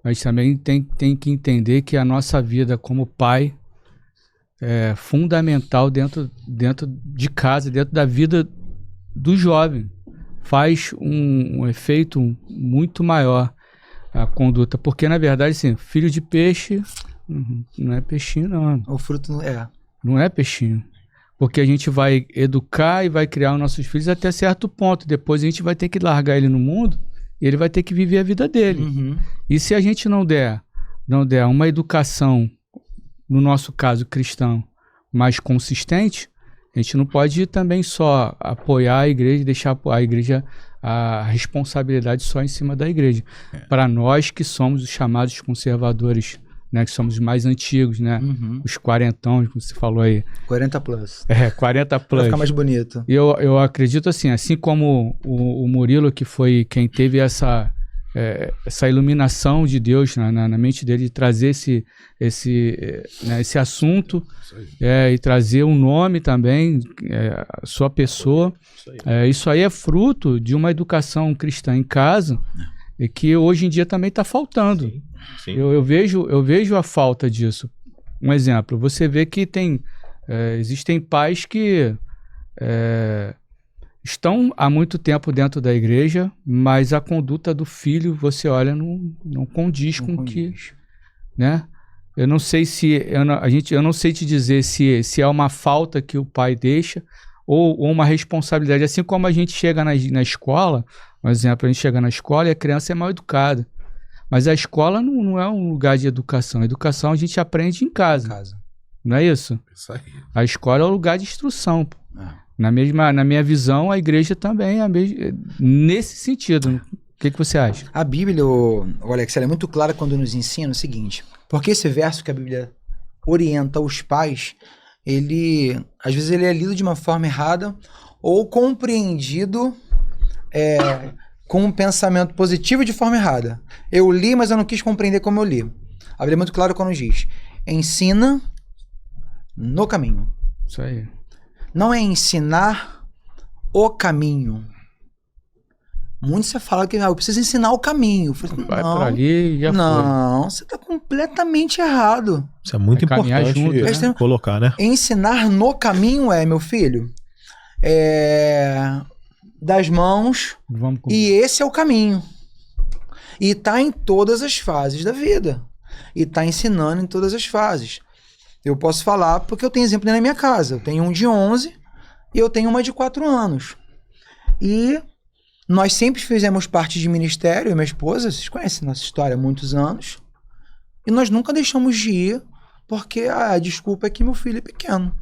mas também tem que entender que a nossa vida como pai é fundamental dentro de casa, dentro da vida do jovem. Faz um efeito muito maior a conduta, porque na verdade, assim, filho de peixe não é peixinho, não. O fruto não é peixinho, porque a gente vai educar e vai criar os nossos filhos até certo ponto, depois a gente vai ter que largar ele no mundo e ele vai ter que viver a vida dele. E se a gente não der uma educação, no nosso caso cristão, mais consistente, A gente não pode também só apoiar a igreja e deixar a igreja, a responsabilidade só em cima da igreja. Para nós que somos os chamados conservadores, né, que somos os mais antigos, né? Os quarentão, como você falou aí. 40 plus. 40 plus. Pra ficar mais bonito. E eu acredito assim como o Murilo, que foi quem teve essa iluminação de Deus na mente dele, de trazer esse assunto e trazer um nome também, a sua pessoa. Isso aí é fruto de uma educação cristã em casa e que hoje em dia também está faltando. Sim. Eu vejo a falta disso. Um exemplo, você vê que existem pais que estão há muito tempo dentro da igreja, mas a conduta do filho, você olha, não condiz com que, né? Eu não sei eu não sei te dizer se é uma falta que o pai deixa ou uma responsabilidade. Assim como a gente chega na escola, por exemplo, a gente chega na escola e a criança é mal educada. Mas a escola não é um lugar de educação. A educação a gente aprende em casa. Não é isso? Isso aí. A escola é o lugar de instrução. Pô. Na minha visão, a igreja também é nesse sentido. O que você acha? A Bíblia, o Alex, ela é muito clara quando nos ensina o seguinte. Porque esse verso que a Bíblia orienta os pais, às vezes ele é lido de uma forma errada ou compreendido com um pensamento positivo de forma errada. Eu li, mas eu não quis compreender como eu li. A Bíblia é muito clara quando diz: ensina no caminho. Isso aí. Não é ensinar o caminho. Muito você fala que eu preciso ensinar o caminho. Vai por ali e já não, você está completamente errado. Isso é muito importante junto, colocar, né? Ensinar no caminho meu filho, das mãos, e esse é o caminho. E tá em todas as fases da vida. E tá ensinando em todas as fases. Eu posso falar porque eu tenho exemplo na minha casa. Eu tenho um de 11 e eu tenho uma de 4 anos. E nós sempre fizemos parte de ministério, eu e minha esposa, vocês conhecem nossa história há muitos anos. E nós nunca deixamos de ir porque a desculpa é que meu filho é pequeno.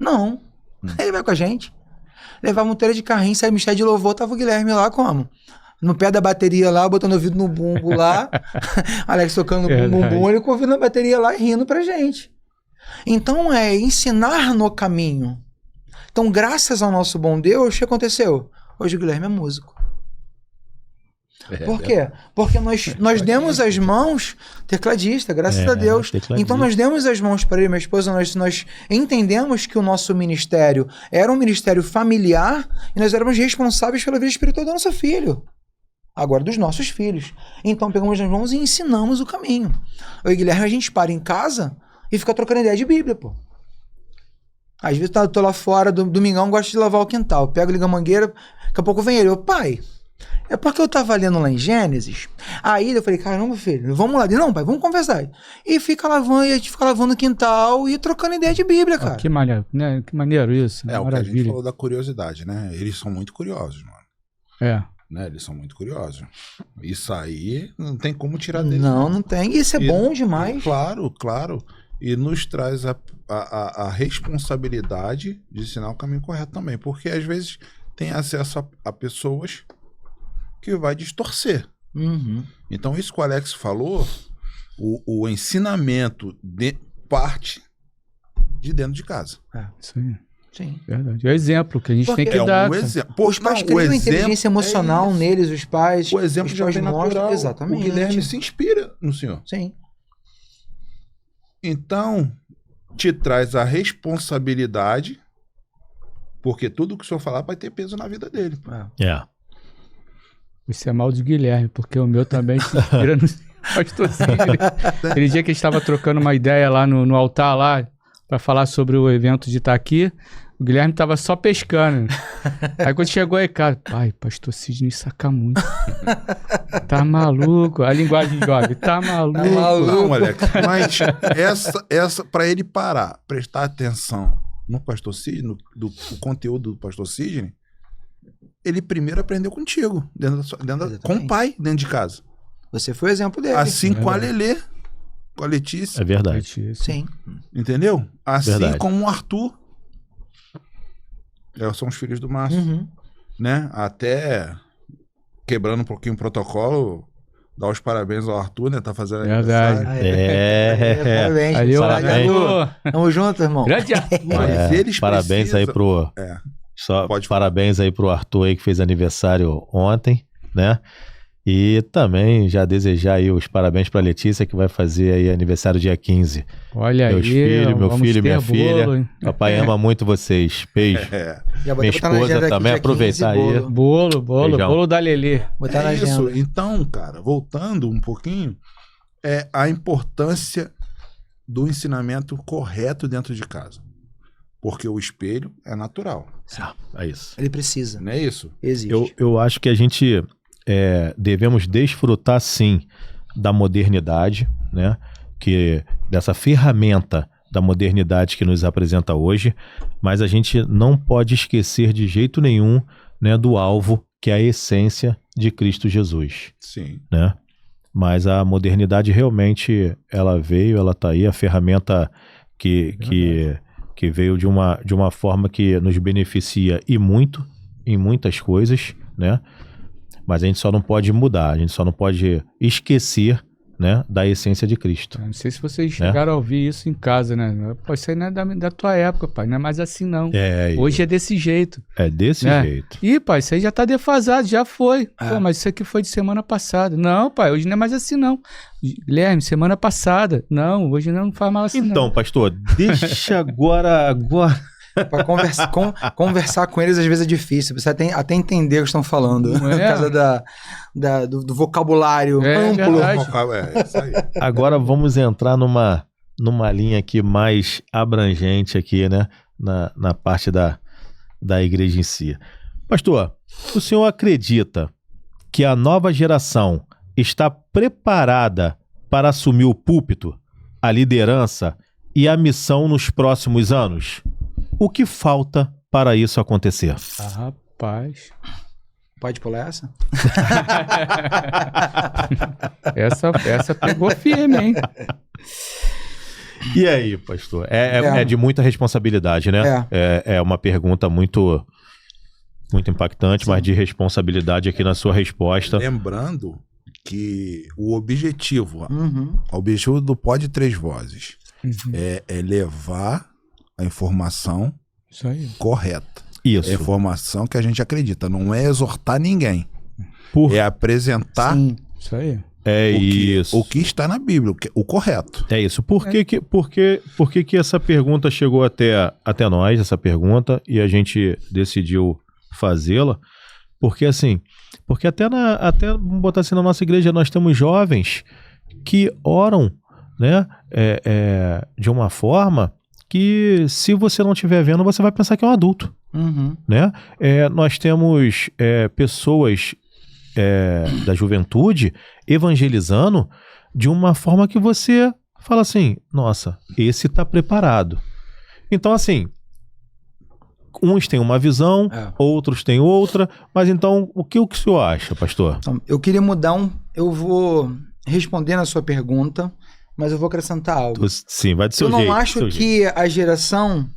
Não. Ele vai com a gente. Levava um treino de carrinho, saia ministério de louvor, tava o Guilherme lá como? No pé da bateria lá, botando o ouvido no bumbo lá. Alex tocando no bumbum, ele ouvindo a bateria lá e rindo pra gente. Então é ensinar no caminho. Então, graças ao nosso bom Deus, o que aconteceu? Hoje o Guilherme é músico. Por quê? Porque nós demos as mãos, tecladista, graças a Deus. Tecladista. Então nós demos as mãos para ele, minha esposa, nós entendemos que o nosso ministério era um ministério familiar e nós éramos responsáveis pela vida espiritual do nosso filho. Agora dos nossos filhos. Então pegamos as mãos e ensinamos o caminho. Eu e Guilherme, a gente para em casa e fica trocando ideia de Bíblia, pô. Às vezes eu tô lá fora, domingão, gosto de lavar o quintal. Pego, ligo a mangueira, daqui a pouco vem ele. Pai, é porque eu tava lendo lá em Gênesis. Aí eu falei, caramba, filho, vamos lá. Ele, não, pai, vamos conversar. E fica lavando, e a gente fica lavando o quintal e trocando ideia de Bíblia, cara. Que maneiro, né? Que maneiro isso. O que a gente falou da curiosidade, né? Eles são muito curiosos, mano. Né? Eles são muito curiosos. Isso aí não tem como tirar deles. Não tem. Isso é bom demais. Claro. E nos traz a responsabilidade de ensinar o caminho correto também. Porque às vezes tem acesso a pessoas que vai distorcer. Então isso que o Alex falou, o ensinamento parte de dentro de casa. Isso aí. Sim. Verdade. É o exemplo que a gente tem que dar. Os pais criam inteligência emocional neles, os pais. O exemplo já é natural. Exatamente. O Guilherme se inspira no senhor. Sim. Então, te traz a responsabilidade, porque tudo que o senhor falar vai ter peso na vida dele. Isso é mal do Guilherme, porque o meu também se inspira no pastor Sidney. Aquele dia que a gente estava trocando uma ideia lá no altar lá, para falar sobre o evento de estar aqui, o Guilherme tava só pescando. Aí quando chegou aí, cara, pai, pastor Sidney saca muito. Tá maluco. A linguagem jovem, tá maluco. Não, Alex, mas essa para ele parar, prestar atenção no pastor Sidney, do conteúdo do pastor Sidney, ele primeiro aprendeu contigo, com o pai, dentro de casa. Você foi o exemplo dele. Assim com a Lelê, com a Letícia. É verdade. Sim. Entendeu? Assim verdade. como o Arthur. São os filhos do Márcio, Uhum. né? Até quebrando um pouquinho o protocolo, dar os parabéns ao Arthur, né? Tá fazendo Verdade. aniversário. Parabéns. Ali, ó, Parabéns. Tamo junto, irmão. Grande Mas eles Parabéns precisam... aí pro... É. Só Pode falar. parabéns aí pro Arthur aí que fez aniversário ontem, né? E também já desejar aí os parabéns pra Letícia que vai fazer aí aniversário dia 15. Olha Meus aí, filhos, meu vamos filho, ter minha filha. bolo, hein? Papai ama muito vocês. Beijo. Já Minha botar na agenda esposa aqui, também, dia 15, aproveitar aí. bolo. Beijão. Bolo da Lelê. Botar na É isso. agenda. Então, cara, voltando um pouquinho, é a importância do ensinamento correto dentro de casa. Porque o espelho é natural, É isso. Ele precisa. não é isso? Existe. Eu acho que a gente devemos desfrutar, sim, da modernidade, né? Que dessa ferramenta da modernidade que nos apresenta hoje, mas a gente não pode esquecer de jeito nenhum, né, do alvo, que é a essência de Cristo Jesus, Sim. né? Mas a modernidade realmente, ela veio, ela tá aí, a ferramenta que veio de uma forma que nos beneficia e muito, em muitas coisas, né? Mas a gente só não pode mudar, a gente só não pode esquecer, né, da essência de Cristo. Não sei se vocês chegaram a ouvir isso em casa, né? Pô, isso aí não é da tua época, pai. Não é mais assim, não. Hoje é desse jeito. É desse né? jeito. Ih, pai, isso aí já tá defasado, já foi. É. Pô, mas isso aqui foi de semana passada. Não, pai, hoje não é mais assim, não. Guilherme, semana passada. Não, hoje não faz mais assim, Então, não. pastor, deixa agora... Pra conversar com eles às vezes é difícil. Você até entender o que estão falando. Não é? Por causa do vocabulário É amplo. verdade. É isso aí. Agora vamos entrar numa linha aqui mais abrangente aqui, né? Na parte da igreja em si. Pastor, o senhor acredita que a nova geração está preparada para assumir o púlpito, a liderança e a missão nos próximos anos? O que falta para isso acontecer? Ah, rapaz. Pode pular essa? Essa pegou firme, hein? E aí, pastor? É de muita responsabilidade, né? É uma pergunta muito impactante, mas de responsabilidade aqui na sua resposta. Lembrando que o objetivo do Pod Três Vozes Uhum. é levar a informação Isso aí. correta. Isso. É a informação que a gente acredita. Não é exortar ninguém. Por- É apresentar Sim. Isso aí. É o que está na Bíblia, o correto. É isso. Por que essa pergunta chegou até nós, essa pergunta, e a gente decidiu fazê-la? Porque até vamos botar assim, na nossa igreja nós temos jovens que oram, né, de uma forma que, se você não estiver vendo, você vai pensar que é um adulto, Uhum. né? Nós temos pessoas da juventude evangelizando de uma forma que você fala assim, nossa, esse tá preparado. Então, assim, uns têm uma visão, outros têm outra, mas então, o que o senhor acha, pastor? Então, eu queria eu vou responder na sua pergunta, mas eu vou acrescentar algo. Sim, vai do seu Eu não jeito. do acho seu jeito. que a geração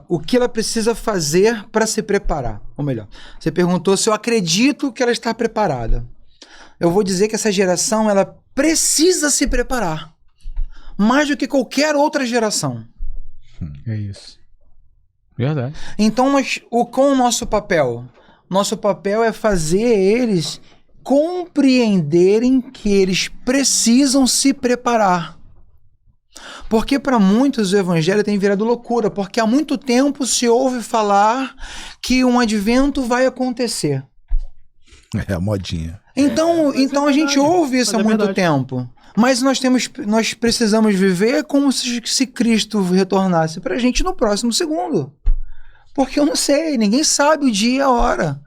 o que ela precisa fazer para se preparar. Ou melhor, você perguntou se eu acredito que ela está preparada. Eu vou dizer que essa geração ela precisa se preparar mais do que qualquer outra geração. É isso. Verdade. Então, qual é o nosso papel? Nosso papel é fazer eles compreenderem que eles precisam se preparar. Porque para muitos o evangelho tem virado loucura, porque há muito tempo se ouve falar que um advento vai acontecer. É a modinha. Então a gente ouve isso há muito tempo. Mas nós precisamos viver como se Cristo retornasse para a gente no próximo segundo. Porque eu não sei, ninguém sabe o dia e a hora.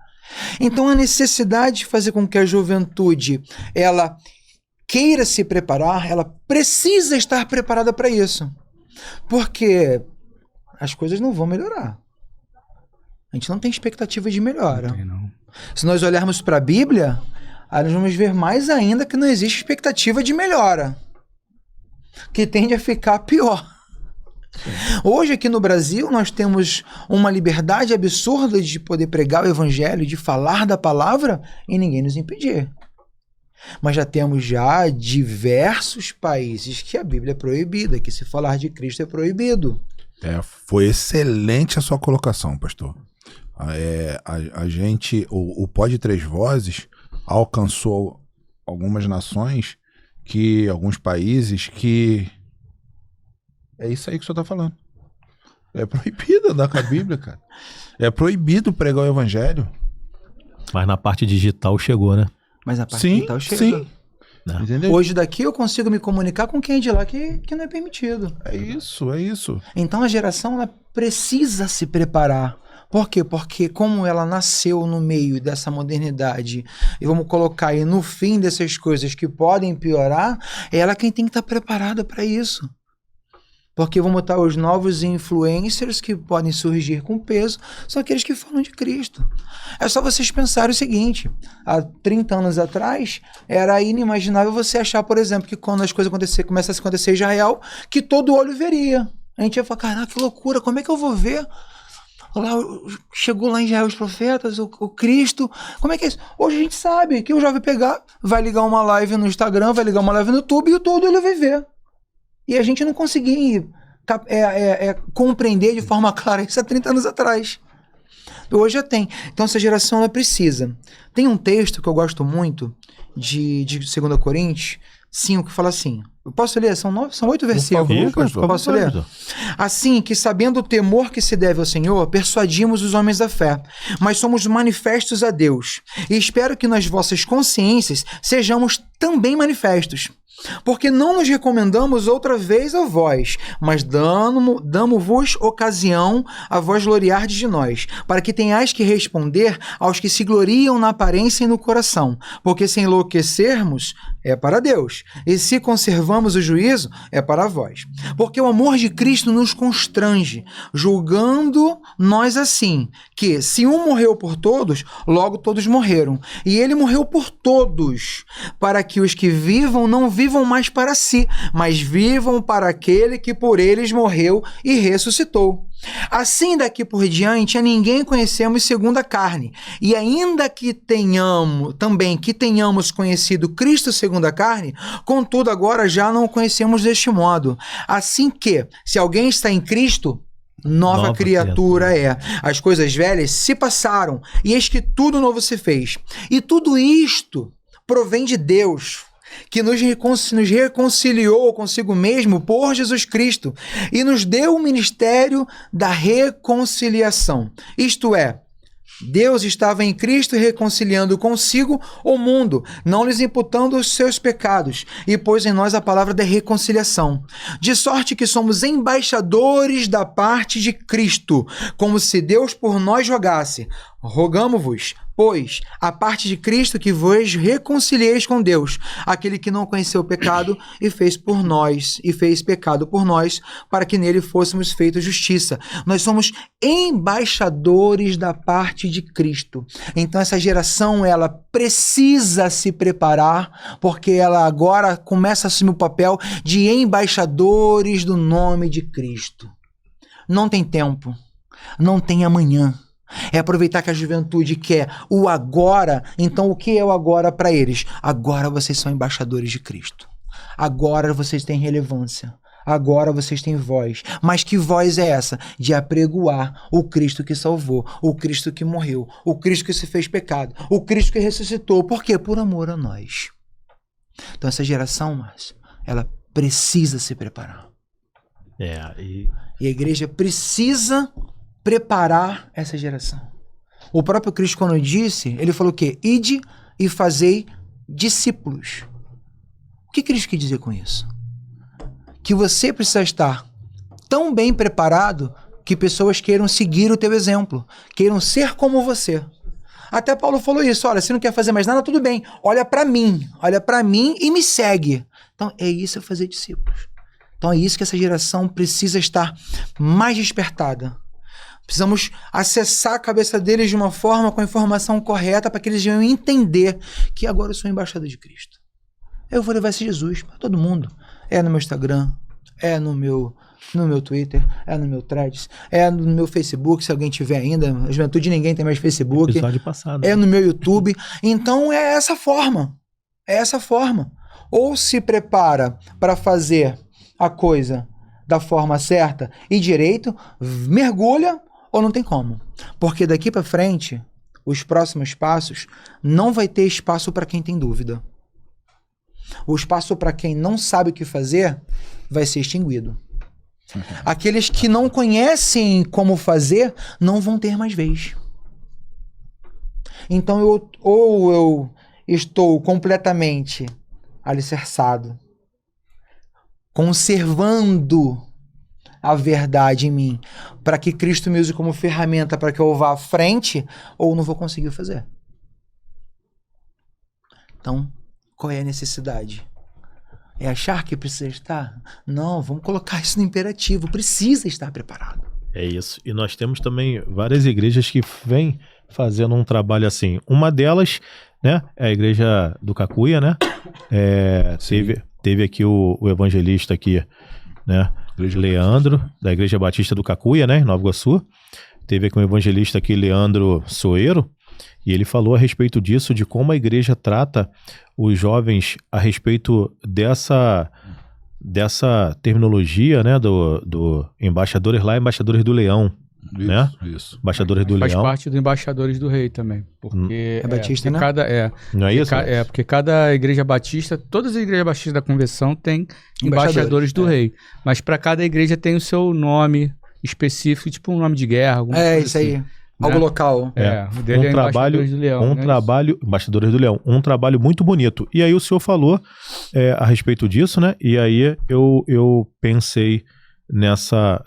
Então a necessidade de fazer com que a juventude ela queira se preparar, ela precisa estar preparada para isso. Porque as coisas não vão melhorar. A gente não tem expectativa de melhora. Não tem, não. Se nós olharmos para a Bíblia, aí nós vamos ver mais ainda que não existe expectativa de melhora. Que tende a ficar pior. Hoje aqui no Brasil nós temos uma liberdade absurda de poder pregar o evangelho, de falar da palavra e ninguém nos impedir. Mas já temos diversos países que a Bíblia é proibida, que se falar de Cristo é proibido. Foi excelente a sua colocação, pastor. A gente, o Pod Três Vozes alcançou algumas nações, alguns países que é isso aí que o senhor está falando. É proibido andar com a Bíblia, cara. É proibido pregar o evangelho. Mas na parte digital chegou, né? Mas a parte Sim, digital chega. sim. Entendeu? Hoje daqui eu consigo me comunicar com quem é de lá que não é permitido. É isso. Então a geração ela precisa se preparar. Por quê? Porque como ela nasceu no meio dessa modernidade e vamos colocar aí no fim dessas coisas que podem piorar, é ela quem tem que estar preparada para isso. Porque vamos botar os novos influencers que podem surgir com peso, são aqueles que falam de Cristo. É só vocês pensarem o seguinte, há 30 anos atrás, era inimaginável você achar, por exemplo, que quando as coisas começassem a acontecer em Israel, que todo olho veria. A gente ia falar, caraca, que loucura, como é que eu vou ver? Lá, chegou lá em Israel os profetas, o Cristo, como é que é isso? Hoje a gente sabe que o jovem pegar, vai ligar uma live no Instagram, vai ligar uma live no YouTube e todo ele vai ver. E a gente não conseguia compreender de forma clara isso há 30 anos atrás. Hoje já tem. Então essa geração ela precisa. Tem um texto que eu gosto muito de 2 Coríntios 5 que fala assim. Eu posso ler? São 8 versículos. Posso ler? Assim que, sabendo o temor que se deve ao Senhor, persuadimos os homens da fé, mas somos manifestos a Deus. E espero que nas vossas consciências sejamos também manifestos. Porque não nos recomendamos outra vez a vós, mas damos-vos ocasião a vós gloriardes de nós, para que tenhais que responder aos que se gloriam na aparência e no coração. Porque se enlouquecermos, é para Deus, e se conservamos o juízo, é para vós. Porque o amor de Cristo nos constrange, julgando nós assim, que se um morreu por todos, logo todos morreram. E ele morreu por todos, para que os que vivam não vivam mais para si, mas vivam para aquele que por eles morreu e ressuscitou. Assim daqui por diante a ninguém conhecemos segundo a carne, e ainda que tenhamos conhecido Cristo segundo a carne, contudo agora já não o conhecemos deste modo. Assim que, se alguém está em Cristo, nova criatura é. As coisas velhas se passaram, e eis que tudo novo se fez. E tudo isto provém de Deus, que nos reconciliou consigo mesmo por Jesus Cristo e nos deu o ministério da reconciliação. Isto é, Deus estava em Cristo reconciliando consigo o mundo, não lhes imputando os seus pecados, e pôs em nós a palavra da reconciliação. De sorte que somos embaixadores da parte de Cristo, como se Deus por nós rogasse. Rogamo-vos, pois, a parte de Cristo, que vos reconcilieis com Deus, aquele que não conheceu o pecado e fez pecado por nós, para que nele fôssemos feitos justiça. Nós somos embaixadores da parte de Cristo. Então essa geração, ela precisa se preparar, porque ela agora começa a assumir o papel de embaixadores do nome de Cristo. Não tem tempo, não tem amanhã. É aproveitar que a juventude quer o agora. Então o que é o agora para eles? Agora vocês são embaixadores de Cristo. Agora vocês têm relevância. Agora vocês têm voz. Mas que voz é essa? De apregoar o Cristo que salvou, o Cristo que morreu, o Cristo que se fez pecado, o Cristo que ressuscitou. Por quê? Por amor a nós. Então essa geração, Márcio, ela precisa se preparar. E a igreja precisa preparar essa geração. O próprio Cristo, quando disse, ele falou o quê? Ide e fazei discípulos. O que Cristo quer dizer com isso? Que você precisa estar tão bem preparado que pessoas queiram seguir o teu exemplo, queiram ser como você. Até Paulo falou isso, olha, se não quer fazer mais nada, tudo bem, olha para mim e me segue. Então é isso, é fazer discípulos. Então é isso que essa geração precisa estar mais despertada. Precisamos acessar a cabeça deles de uma forma, com a informação correta, para que eles venham entender que agora eu sou embaixador de Cristo. Eu vou levar esse Jesus para todo mundo. É no meu Instagram, é no meu no meu Twitter, é no meu Threads, é no meu Facebook, se alguém tiver ainda. A juventude ninguém tem mais Facebook. Episódio passado. É no meu YouTube. Então é essa forma. É essa forma. Ou se prepara para fazer a coisa da forma certa e direito, mergulha ou não tem como. Porque daqui para frente, os próximos passos, não vai ter espaço para quem tem dúvida. O espaço para quem não sabe o que fazer vai ser extinguido. Aqueles que não conhecem como fazer não vão ter mais vez. Então eu estou completamente alicerçado, conservando a verdade em mim, para que Cristo me use como ferramenta para que eu vá à frente, ou não vou conseguir fazer. Então, qual é a necessidade? É achar que precisa estar? Não, vamos colocar isso no imperativo. Precisa estar preparado. É isso. E nós temos também várias igrejas que vêm fazendo um trabalho assim. Uma delas, né, é a igreja do Cacuia, né? Teve aqui o evangelista aqui, né? Leandro, da Igreja Batista do Cacuia, né, em Nova Iguaçu. Teve aqui um evangelista aqui, Leandro Soeiro, e ele falou a respeito disso, de como a igreja trata os jovens a respeito dessa terminologia, né, do embaixadores lá, embaixadores do leão, Isso, né? isso. Embaixadores do Faz leão. parte do Embaixadores do Rei também. Porque É batista, porque né? Não é isso? Porque cada igreja batista, todas as igrejas batistas da convenção têm embaixadores do Rei. Mas para cada igreja tem o seu nome específico, tipo um nome de guerra. Alguma É coisa isso assim, aí. Algo local. O dele é Embaixadores do Leão. Embaixadores do Leão, um trabalho muito bonito. E aí o senhor falou a respeito disso, né? E aí eu pensei nessa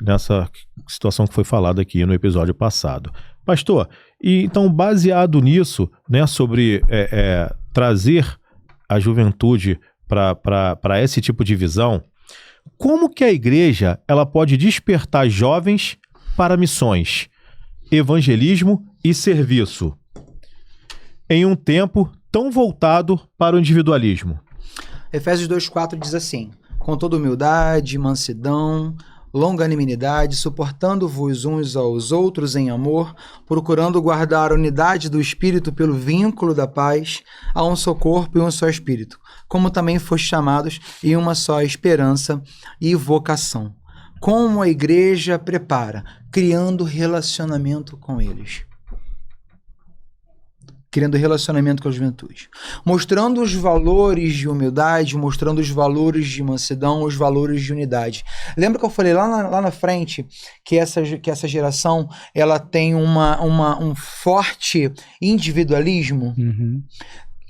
situação que foi falada aqui no episódio passado. Pastor, e então baseado nisso, né, sobre trazer a juventude para esse tipo de visão, como que a igreja ela pode despertar jovens para missões, evangelismo e serviço em um tempo tão voltado para o individualismo? Efésios 2,4 diz assim: com toda humildade, mansidão, longanimidade, suportando-vos uns aos outros em amor, procurando guardar a unidade do Espírito pelo vínculo da paz, a um só corpo e um só Espírito, como também foste chamados em uma só esperança e vocação. Como a igreja prepara? Criando relacionamento com eles. Criando relacionamento com a juventude. Mostrando os valores de humildade, mostrando os valores de mansidão, os valores de unidade. Lembra que eu falei lá na frente que essa geração ela tem um forte individualismo? Uhum.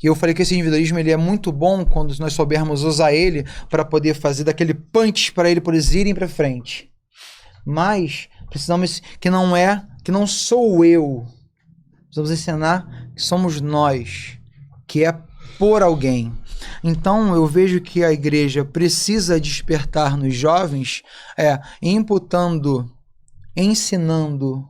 E eu falei que esse individualismo ele é muito bom quando nós soubermos usar ele para poder fazer daquele punch para eles irem para frente. Mas precisamos que não sou eu. Precisamos ensinar que somos nós, que é por alguém. Então eu vejo que a igreja precisa despertar nos jovens, imputando, ensinando,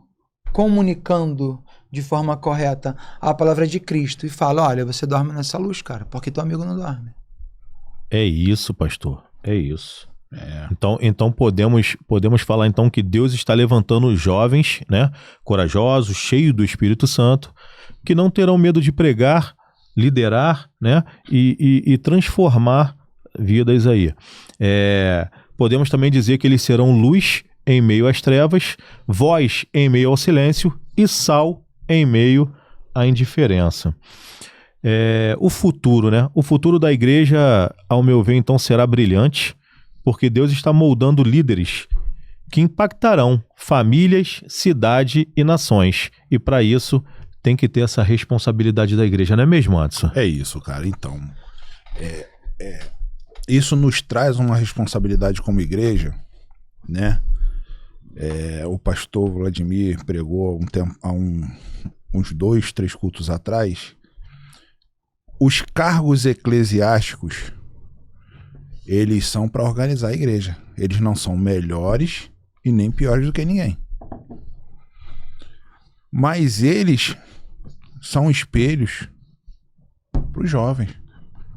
comunicando de forma correta a palavra de Cristo e fala: olha, você dorme nessa luz, cara, porque teu amigo não dorme. É isso, pastor, é isso. Então podemos falar então que Deus está levantando jovens, né, corajosos, cheios do Espírito Santo, que não terão medo de pregar, liderar, né, e transformar vidas aí. Podemos também dizer que eles serão luz em meio às trevas, voz em meio ao silêncio e sal em meio à indiferença. O futuro, né? O futuro da igreja, ao meu ver, então será brilhante, porque Deus está moldando líderes que impactarão famílias, cidade e nações. E para isso tem que ter essa responsabilidade da igreja, não é mesmo, Adson? É isso, cara. Então, isso nos traz uma responsabilidade como igreja, né? O pastor Vladimir pregou há uns 2, 3 cultos atrás. Os cargos eclesiásticos, eles são para organizar a igreja. Eles não são melhores e nem piores do que ninguém. Mas eles são espelhos para os jovens,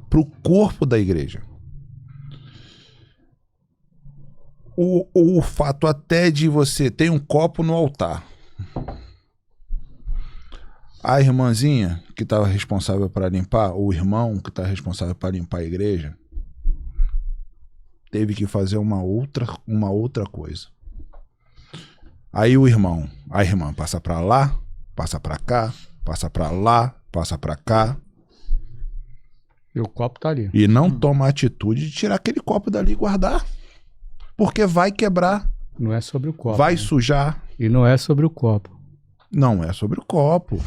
para o corpo da igreja. o fato até de você ter um copo no altar. A irmãzinha que estava responsável para limpar, ou o irmão que está responsável para limpar a igreja, teve que fazer uma outra coisa. Aí a irmã passa para lá, passa para cá, passa para lá, passa para cá. E o copo tá ali. E não toma a atitude de tirar aquele copo dali e guardar. Porque vai quebrar. Não é sobre o copo. Vai sujar. E não é sobre o copo. Não é sobre o copo.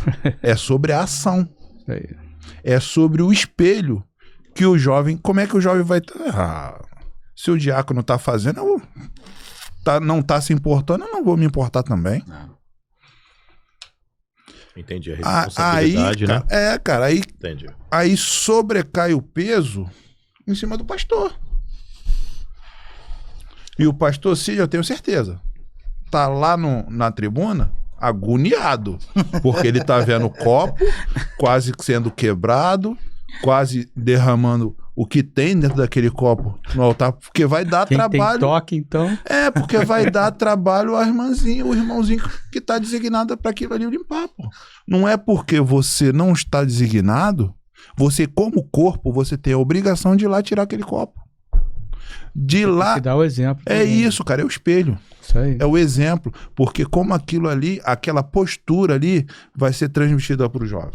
É sobre a ação. Isso aí. É sobre o espelho que o jovem... Como é que o jovem vai... se o diácono tá fazendo, não tá se importando, eu não vou me importar também. Entendi a responsabilidade, aí, né? Cara, aí... Entendi. Aí sobrecai o peso em cima do pastor. E o pastor Cid, eu tenho certeza, tá lá na tribuna agoniado, porque ele tá vendo o copo quase sendo quebrado, quase derramando o que tem dentro daquele copo no altar, porque vai dar Quem trabalho. tem toque, então... Porque vai dar trabalho à irmãzinha, o irmãozinho que tá designado para aquilo ali limpar, pô. Não é porque você não está designado, você como corpo, você tem a obrigação de ir lá tirar aquele copo. De lá... Tem que dar o exemplo. É isso, cara, é o espelho. Isso aí. É o exemplo, porque como aquilo ali, aquela postura ali, vai ser transmitida para o jovem.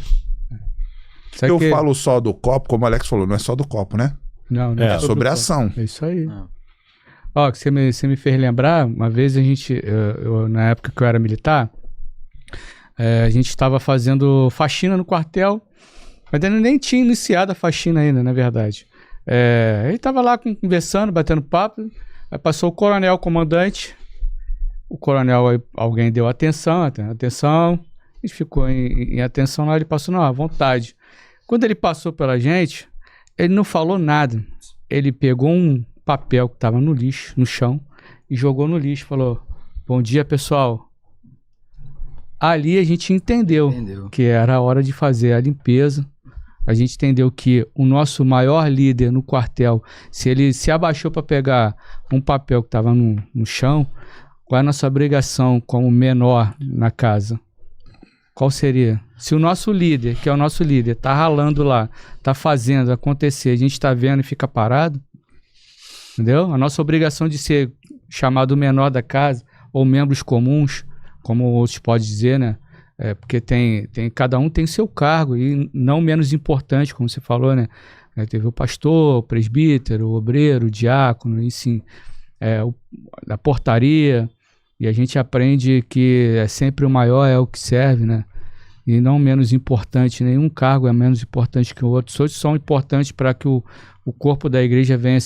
Eu falo só do copo, como o Alex falou, não é só do copo, né? Não é sobre a ação. É isso aí. Ó, que você me fez lembrar, uma vez a gente, na época que eu era militar, a gente estava fazendo faxina no quartel, mas ainda nem tinha iniciado a faxina ainda, na verdade. Ele estava lá conversando, batendo papo, aí passou o coronel, o comandante, o coronel, alguém deu atenção, a gente ficou em atenção lá, ele passou, não, à vontade. Quando ele passou pela gente, ele não falou nada. Ele pegou um papel que estava no lixo, no chão, e jogou no lixo. Falou, bom dia, pessoal. Ali a gente entendeu que era a hora de fazer a limpeza. A gente entendeu que o nosso maior líder no quartel, se ele se abaixou para pegar um papel que estava no chão, qual é a nossa obrigação como menor na casa? Qual seria? Se o nosso líder, que é o nosso líder, tá ralando lá, tá fazendo acontecer, a gente tá vendo e fica parado, entendeu? A nossa obrigação de ser chamado menor da casa, ou membros comuns, como outros podem dizer, né? Porque cada um tem seu cargo, e não menos importante, como você falou, né? Teve o pastor, o presbítero, o obreiro, o diácono, e sim, a portaria. E a gente aprende que sempre o maior é o que serve, né? E não menos importante, nenhum cargo é menos importante que o outro. Todos são importantes para que o corpo da igreja venha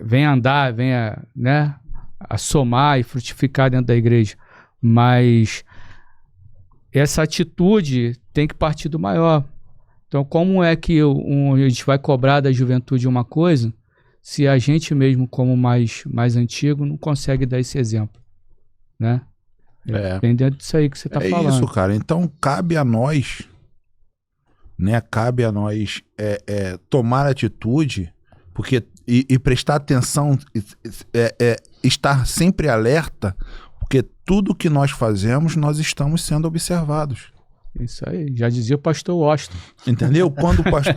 venha andar, venha, né, a somar e frutificar dentro da igreja. Mas essa atitude tem que partir do maior. Então, como é que a gente vai cobrar da juventude uma coisa se a gente mesmo, como mais antigo, não consegue dar esse exemplo, né? Dependendo disso aí que você está falando. É isso, cara. Então, cabe a nós, né? Cabe a nós tomar atitude, porque, e prestar atenção, estar sempre alerta, porque tudo que nós fazemos, nós estamos sendo observados. Isso aí, já dizia o pastor Washington. Entendeu? Quando o pastor...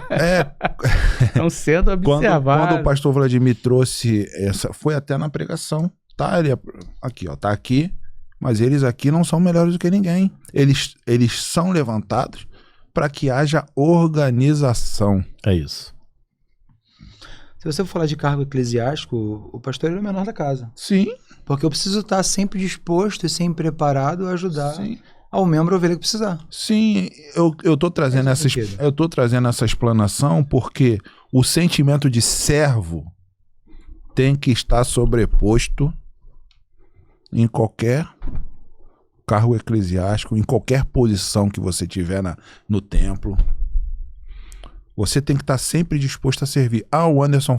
Estão sendo observados. Quando o pastor Vladimir trouxe essa... Foi até na pregação. Tá, aqui, ó. Tá aqui. Mas eles aqui não são melhores do que ninguém. Eles são levantados para que haja organização. É isso. Se você for falar de cargo eclesiástico, o pastor é o menor da casa. Sim. Porque eu preciso estar sempre disposto e sempre preparado a ajudar... Sim. Ao membro ovelha que precisar. Sim, eu tô trazendo essa explanação porque o sentimento de servo tem que estar sobreposto em qualquer cargo eclesiástico, em qualquer posição que você tiver no templo. Você tem que estar sempre disposto a servir. O Anderson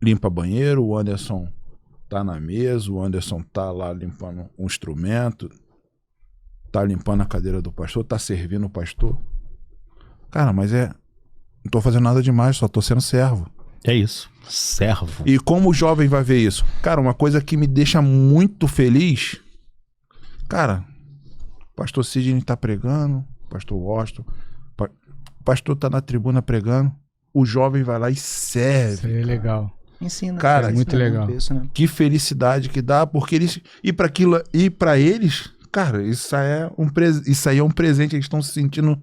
limpa banheiro, o Anderson tá na mesa, o Anderson tá lá limpando um instrumento, tá limpando a cadeira do pastor, tá servindo o pastor. Cara, mas não tô fazendo nada demais, só tô sendo servo. É isso. Servo. E como o jovem vai ver isso? Cara, uma coisa que me deixa muito feliz, cara, o pastor Sidney tá pregando, o pastor Washington, o pastor tá na tribuna pregando, o jovem vai lá e serve. Isso aí é legal. Ensina. Cara, isso, muito né? legal. Isso, né? Que felicidade que dá, porque eles... E para eles, cara, isso aí é um presente, eles estão se sentindo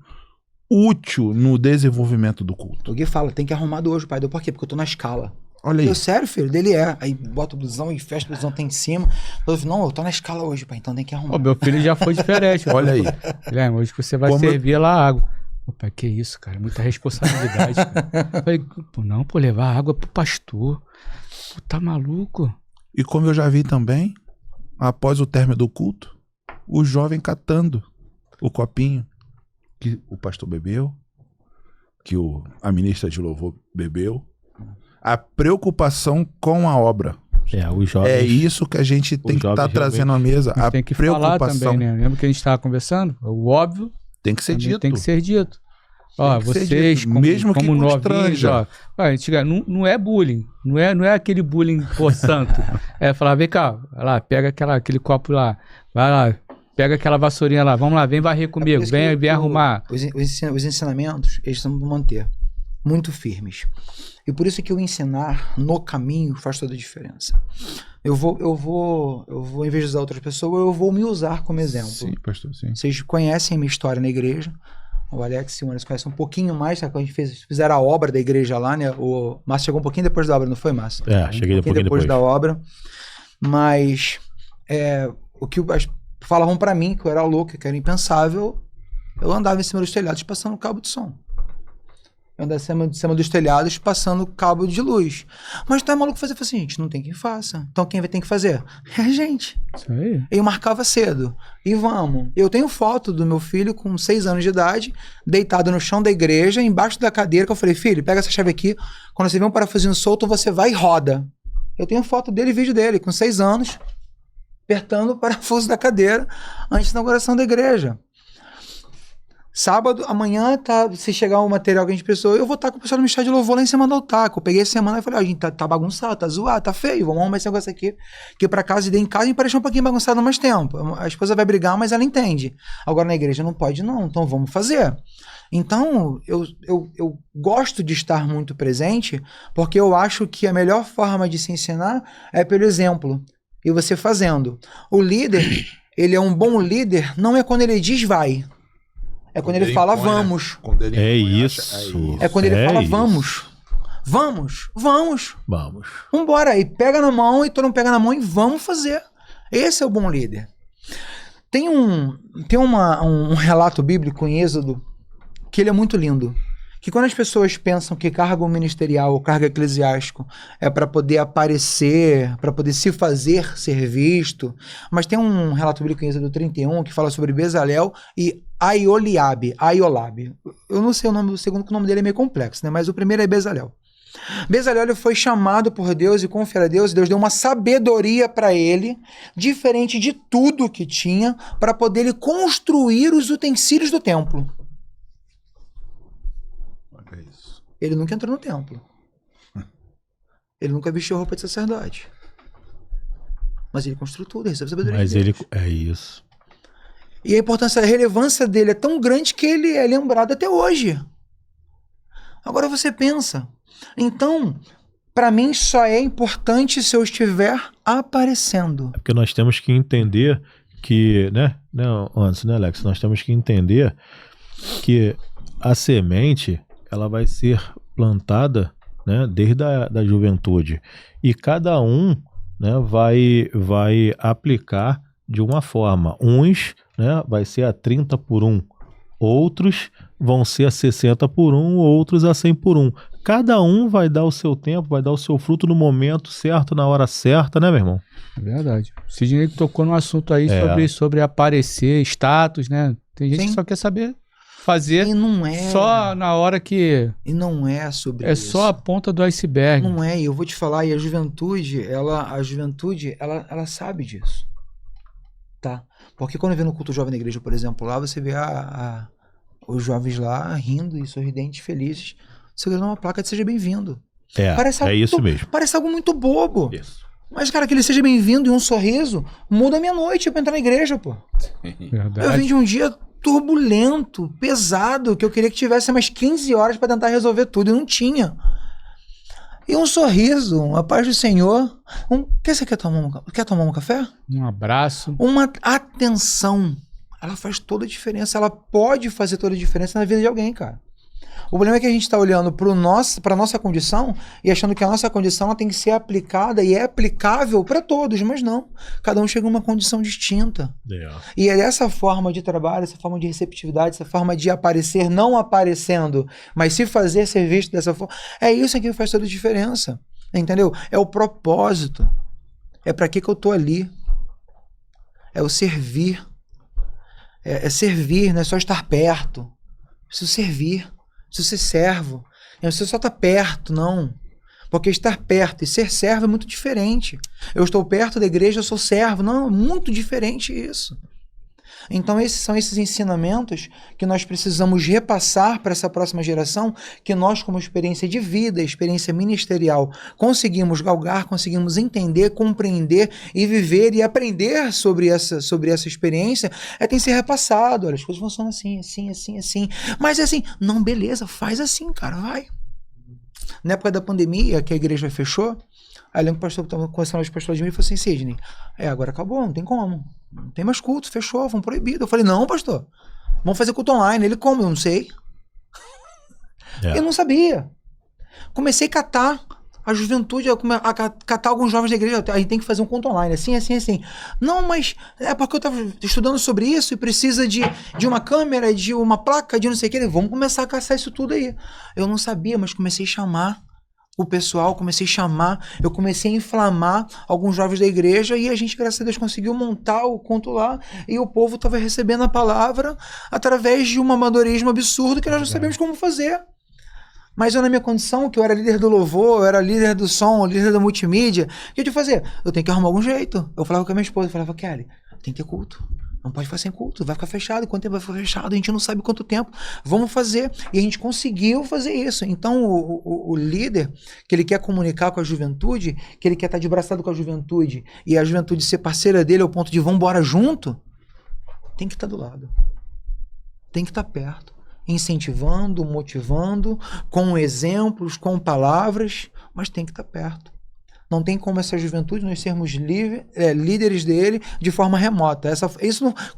útil no desenvolvimento do culto. O Gui fala, tem que arrumar do hoje, pai. Por quê? Porque eu tô na escala. Olha aí. Eu, sério, filho? Dele é. Aí bota o blusão e fecha o blusão, tem em cima. Eu falei, não, eu tô na escala hoje, pai, então tem que arrumar. Ô, meu filho já foi diferente. Olha aí. Guilherme, hoje você vai Como servir lá a água. Pô, pai, que isso, cara? Muita responsabilidade. Cara. Eu falei, pô, não, pô, levar água pro pastor. Pô, tá maluco? E como eu já vi também, após o término do culto, o jovem catando o copinho que o pastor bebeu, que a ministra de louvor bebeu. A preocupação com a obra. Os jovens... É isso que a gente tem que estar trazendo à mesa. A gente A tem que falar preocupação também, né? Lembra que a gente tava conversando? O óbvio tem que ser também dito. tem que ser dito. Ó, Tem que ser vocês, dito, mesmo que como novinhos, constranja. ó, não é bullying. Não é aquele bullying por santo. É falar, vem cá, vai lá, pega aquele copo lá. Vai lá, pega aquela vassourinha lá. Vamos lá, vem varrer comigo. Vem arrumar. Os ensinamentos, eles estão para manter muito firmes. E por isso que o ensinar no caminho faz toda a diferença. Eu vou, em vez de usar outras pessoas, eu vou me usar como exemplo. Sim, pastor, sim. Vocês conhecem a minha história na igreja. O Alex e o Anderson conhecem um pouquinho mais, tá? Quando a gente fizeram a obra da igreja lá, né? O Márcio chegou um pouquinho depois da obra, não foi, Márcio? Cheguei um pouquinho depois da obra. Mas o que falavam pra mim, que eu era louco, que era impensável, eu andava em cima dos telhados passando cabo de som. Eu andava em cima dos telhados passando cabo de luz. Mas tu é maluco fazer? Eu falei assim, gente, não tem quem faça. Então quem vai ter que fazer? É a gente. Isso aí. Eu marcava cedo. E vamos. Eu tenho foto do meu filho com 6 anos de idade, deitado no chão da igreja, embaixo da cadeira, que eu falei, filho, pega essa chave aqui, quando você vê um parafusinho solto, você vai e roda. Eu tenho foto dele e vídeo dele, com 6 anos, apertando o parafuso da cadeira antes da inauguração da igreja. Sábado, amanhã, se chegar um material que a gente precisou, eu vou estar com o pessoal do Ministério de Louvor lá em cima do altar. Eu peguei essa semana e falei, a gente tá bagunçado, tá zoado, tá feio, vamos arrumar esse negócio aqui, que pra casa e dentro em casa a gente deixar um pouquinho bagunçado mais tempo. A esposa vai brigar, mas ela entende. Agora na igreja não pode não, então vamos fazer. Então, eu gosto de estar muito presente, porque eu acho que a melhor forma de se ensinar é pelo exemplo, e você fazendo. O líder, ele é um bom líder, não é quando ele diz vai. É quando ele fala impõe, vamos. Né? Quando ele É impõe, isso. É quando ele fala isso. vamos. Vamos. Vamos. Vambora. E pega na mão, e todo mundo pega na mão e vamos fazer. Esse é o bom líder. Tem um relato bíblico em Êxodo que ele é muito lindo. Que quando as pessoas pensam que cargo ministerial ou cargo eclesiástico é para poder aparecer, para poder se fazer ser visto, mas tem um relato bíblico em Êxodo 31 que fala sobre Bezalel e Aiolabe. Eu não sei o nome do segundo, que o nome dele é meio complexo, né? Mas o primeiro é Bezalel. Bezalel ele foi chamado por Deus e confiar a Deus, e Deus deu uma sabedoria para ele, diferente de tudo que tinha, para poder ele construir os utensílios do templo. Ele nunca entrou no templo. Ele nunca vestiu roupa de sacerdote. Mas ele construiu tudo, ele recebeu sabedoria de Deus. É isso. E a importância, a relevância dele é tão grande que ele é lembrado até hoje. Agora você pensa. Então, para mim só é importante se eu estiver aparecendo. É porque nós temos que entender que, antes, Alex? Nós temos que entender que a semente, ela vai ser plantada, né, desde a juventude. E cada um, né, vai aplicar de uma forma. Uns, né, vai ser a 30 por 1. Outros vão ser a 60 por 1, outros a 100 por 1. Cada um vai dar o seu tempo, vai dar o seu fruto no momento certo, na hora certa, né, meu irmão? É verdade. O Sidney tocou num assunto aí sobre aparecer, status, né? Tem gente que só quer saber fazer e não é, só na hora que... E não é sobre isso. É só a ponta do iceberg. Não é, e eu vou te falar, e a juventude, ela sabe disso. Tá? Porque quando vê no culto jovem na igreja, por exemplo, lá você vê os jovens lá rindo e sorridentes, felizes, segurando uma placa de seja bem-vindo. É isso mesmo. Parece algo muito bobo. Isso. Mas, cara, que ele seja bem-vindo e um sorriso muda a minha noite pra entrar na igreja, pô. Verdade. Eu vim de um dia turbulento, pesado, que eu queria que tivesse mais 15 horas pra tentar resolver tudo e não tinha. E um sorriso, a paz do Senhor. Você quer tomar um café? Um abraço. Uma atenção. Ela faz toda a diferença. Ela pode fazer toda a diferença na vida de alguém, cara. O problema é que a gente está olhando para a nossa condição e achando que a nossa condição ela tem que ser aplicada e é aplicável para todos, mas não. Cada um chega em uma condição distinta. E é dessa forma de trabalho, essa forma de receptividade, essa forma de aparecer, não aparecendo, mas se fazer ser visto dessa forma. É isso que faz toda a diferença. Entendeu? É o propósito. É para que eu tô ali. É o servir. É servir, não é só estar perto. Preciso servir. Preciso ser servo. Eu não preciso só estar perto, não. Porque estar perto e ser servo é muito diferente. Eu estou perto da igreja, eu sou servo. Não, é muito diferente isso. Então esses são esses ensinamentos que nós precisamos repassar para essa próxima geração, que nós, como experiência de vida, experiência ministerial, conseguimos galgar, conseguimos entender, compreender e viver e aprender sobre essa experiência, tem que ser repassado. Olha, as coisas funcionam assim. Mas é assim, não, beleza, faz assim, cara, vai. Na época da pandemia, que a igreja fechou, aí lembro que o pastor estava conversando com os pastores de mim e falou assim: Sidney, agora acabou, não tem como. Não tem mais culto, fechou, vão proibido. Eu falei: não, pastor, vamos fazer culto online. Ele: como? Eu não sei. Eu não sabia. Comecei a catar a juventude, a catar alguns jovens da igreja. A gente tem que fazer um culto online, assim. Não, mas é porque eu estava estudando sobre isso e precisa de uma câmera, de uma placa, de não sei o que. Vamos começar a caçar isso tudo aí. Eu não sabia, mas comecei a chamar o pessoal, eu comecei a inflamar alguns jovens da igreja e a gente, graças a Deus, conseguiu montar o culto lá e o povo estava recebendo a palavra através de um amadorismo absurdo que nós não sabíamos como fazer. Mas eu, na minha condição, que eu era líder do louvor, eu era líder do som, líder da multimídia, o que eu tinha que fazer? Eu tenho que arrumar algum jeito. Eu falava com a minha esposa, eu falava: Kelly, tem que ter culto. Não pode ficar sem culto, vai ficar fechado. Quanto tempo vai ficar fechado? A gente não sabe quanto tempo. Vamos fazer. E a gente conseguiu fazer isso. Então, o líder, que ele quer comunicar com a juventude, que ele quer estar de braçado com a juventude, e a juventude ser parceira dele ao ponto de vamos embora junto, tem que estar do lado. Tem que estar perto. Incentivando, motivando, com exemplos, com palavras, mas tem que estar perto. Não tem como essa juventude nós sermos líderes dele de forma remota.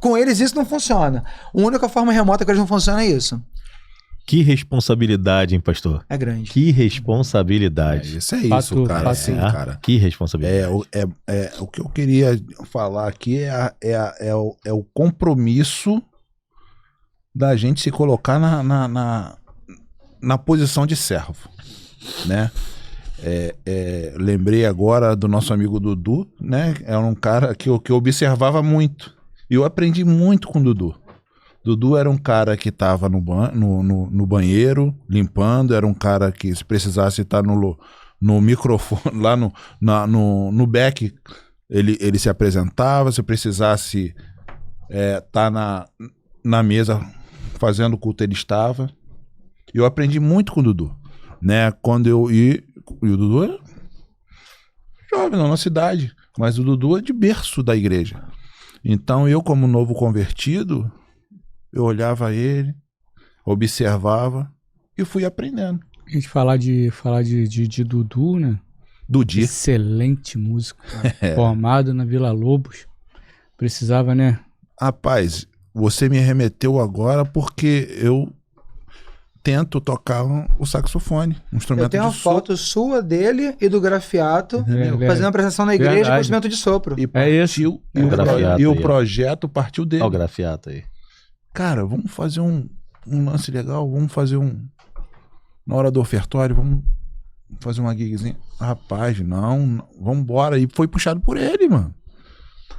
Com eles isso não funciona. A única forma remota que eles não funcionam é isso. Que responsabilidade, hein, pastor? É grande. Que responsabilidade. Isso, cara. Cara. Que responsabilidade. O que eu queria falar aqui é o compromisso da gente se colocar na posição de servo, né? Lembrei agora do nosso amigo Dudu, né? Era um cara que eu observava muito. E eu aprendi muito com o Dudu. Dudu era um cara que estava no banheiro, limpando. Era um cara que, se precisasse estar no microfone, lá no back, ele se apresentava. Se precisasse estar na mesa fazendo culto, ele estava. Eu aprendi muito com o Dudu, né? E o Dudu é jovem na nossa cidade, mas o Dudu é de berço da igreja. Então eu, como novo convertido, eu olhava ele, observava e fui aprendendo. A gente falar de Dudu, né? Dudi. Excelente músico, formado na Vila Lobos. Precisava, né? Rapaz, você me remeteu agora porque eu tento tocar o saxofone, um instrumento de sopro. Eu tenho uma foto sua dele e do Grafiato fazendo a apresentação na igreja com instrumento de sopro. E partiu, o projeto partiu dele. Olha o Grafiato aí. Cara, vamos fazer um lance legal, vamos fazer na hora do ofertório, vamos fazer uma gigzinha. Rapaz, não, vamos embora. E foi puxado por ele, mano.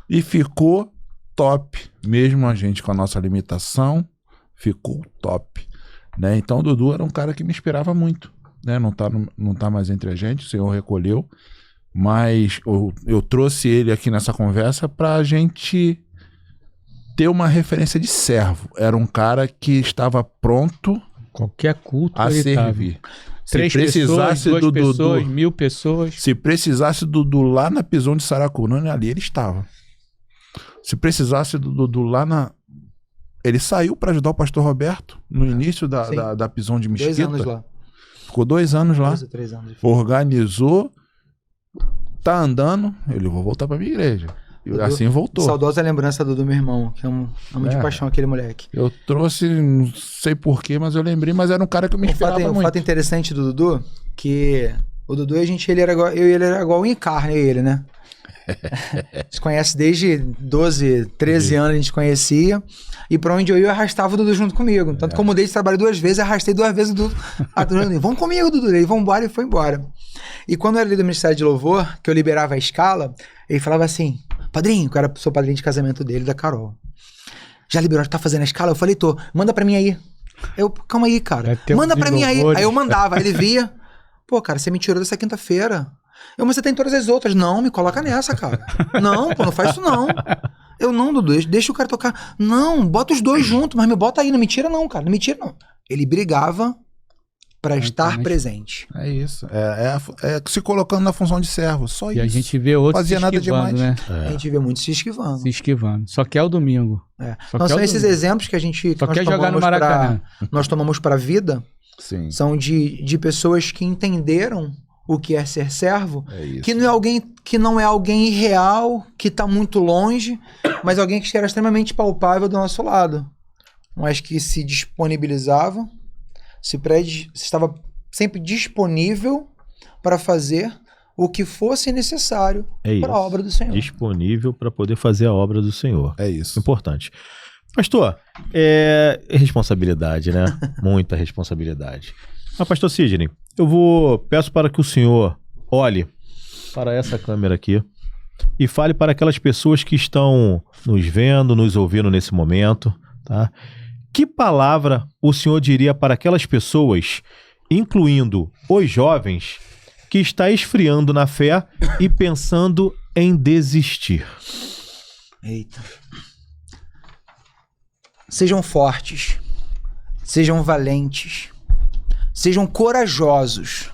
E ficou top. Mesmo a gente com a nossa limitação, ficou top. Né? Então o Dudu era um cara que me inspirava muito, né? Não tá mais entre a gente, o Senhor recolheu, mas eu trouxe ele aqui nessa conversa pra gente ter uma referência de servo. Era um cara que estava pronto Qualquer culto a ele tava. servir. Se 3 precisasse pessoas, 2 do Dudu, pessoas, 1000 pessoas. se precisasse do Dudu lá na prisão de Saracuruna, ali ele estava. Se precisasse do Dudu lá na... Ele saiu para ajudar o pastor Roberto no início da prisão de 2 Mesquita. anos lá. Ficou 2 anos lá. 2 ou 3 anos. Organizou, tá andando, eu vou voltar pra minha igreja. E Dudu, assim voltou. Saudosa lembrança do meu irmão, que amo de paixão aquele moleque. Eu trouxe, não sei porquê, mas eu lembrei, mas era um cara que eu me inspirava muito. O fato interessante do Dudu, que o Dudu, ele era igual, eu e ele era igual em carne, eu e ele, né? A gente conhece desde 12, 13 anos, a gente conhecia. E pra onde eu ia, eu arrastava o Dudu junto comigo. Tanto que eu mudei de trabalho 2 vezes, arrastei 2 vezes o Dudu. Vamos comigo, Dudu. Ele, vamos embora, e foi embora. E quando eu era ali do Ministério de Louvor, que eu liberava a escala, ele falava assim, padrinho, que eu sou padrinho de casamento dele, da Carol. Já liberou, já tá fazendo a escala? Eu falei, tô, manda pra mim aí. Eu, calma aí, cara. Manda pra mim aí. Aí eu mandava, ele via. Pô, cara, você me tirou dessa quinta-feira. Mas você tem todas as outras. Não, me coloca nessa, cara. Não, pô, não faz isso não. Eu, não, Dudu, deixa o cara tocar. Não, bota os 2 juntos, mas me bota aí, não me tira não, cara, não me tira não. Ele brigava pra estar presente. É isso, é se colocando na função de servo, só isso. E a gente vê outros fazia nada demais, né? A gente vê muito se esquivando. Se esquivando. Só quer o domingo. Não, são esses exemplos que a gente... Só quer jogar no Maracanã. Nós tomamos pra vida. Sim. São de pessoas que entenderam o que é ser servo, que não é alguém irreal, que está muito longe, mas alguém que era extremamente palpável do nosso lado, mas que se disponibilizava, estava sempre disponível para fazer o que fosse necessário para a obra do Senhor. Disponível para poder fazer a obra do Senhor. É isso. Importante. Pastor, responsabilidade, né? Muita responsabilidade. Mas, pastor Sidney, peço para que o senhor olhe para essa câmera aqui e fale para aquelas pessoas que estão nos vendo, nos ouvindo nesse momento, tá? Que palavra o senhor diria para aquelas pessoas, incluindo os jovens, que está esfriando na fé e pensando em desistir? Eita. Sejam fortes, sejam valentes, sejam corajosos.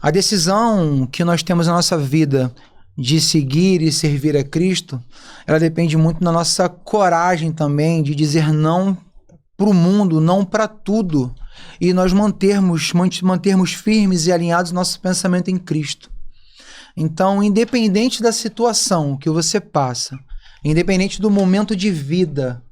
A decisão que nós temos na nossa vida de seguir e servir a Cristo, ela depende muito da nossa coragem também de dizer não para o mundo, não para tudo, e nós mantermos firmes e alinhados nosso pensamento em Cristo. Então, independente da situação que você passa, independente do momento de vida,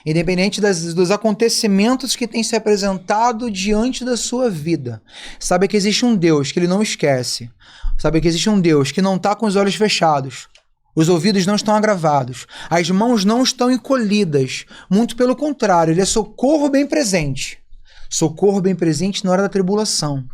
independente dos acontecimentos que têm se apresentado diante da sua vida, sabe que existe um Deus que ele não esquece. Sabe que existe um Deus que não está com os olhos fechados. Os ouvidos não estão agravados. As mãos não estão encolhidas. Muito pelo contrário, ele é socorro bem presente. Socorro bem presente na hora da tribulação.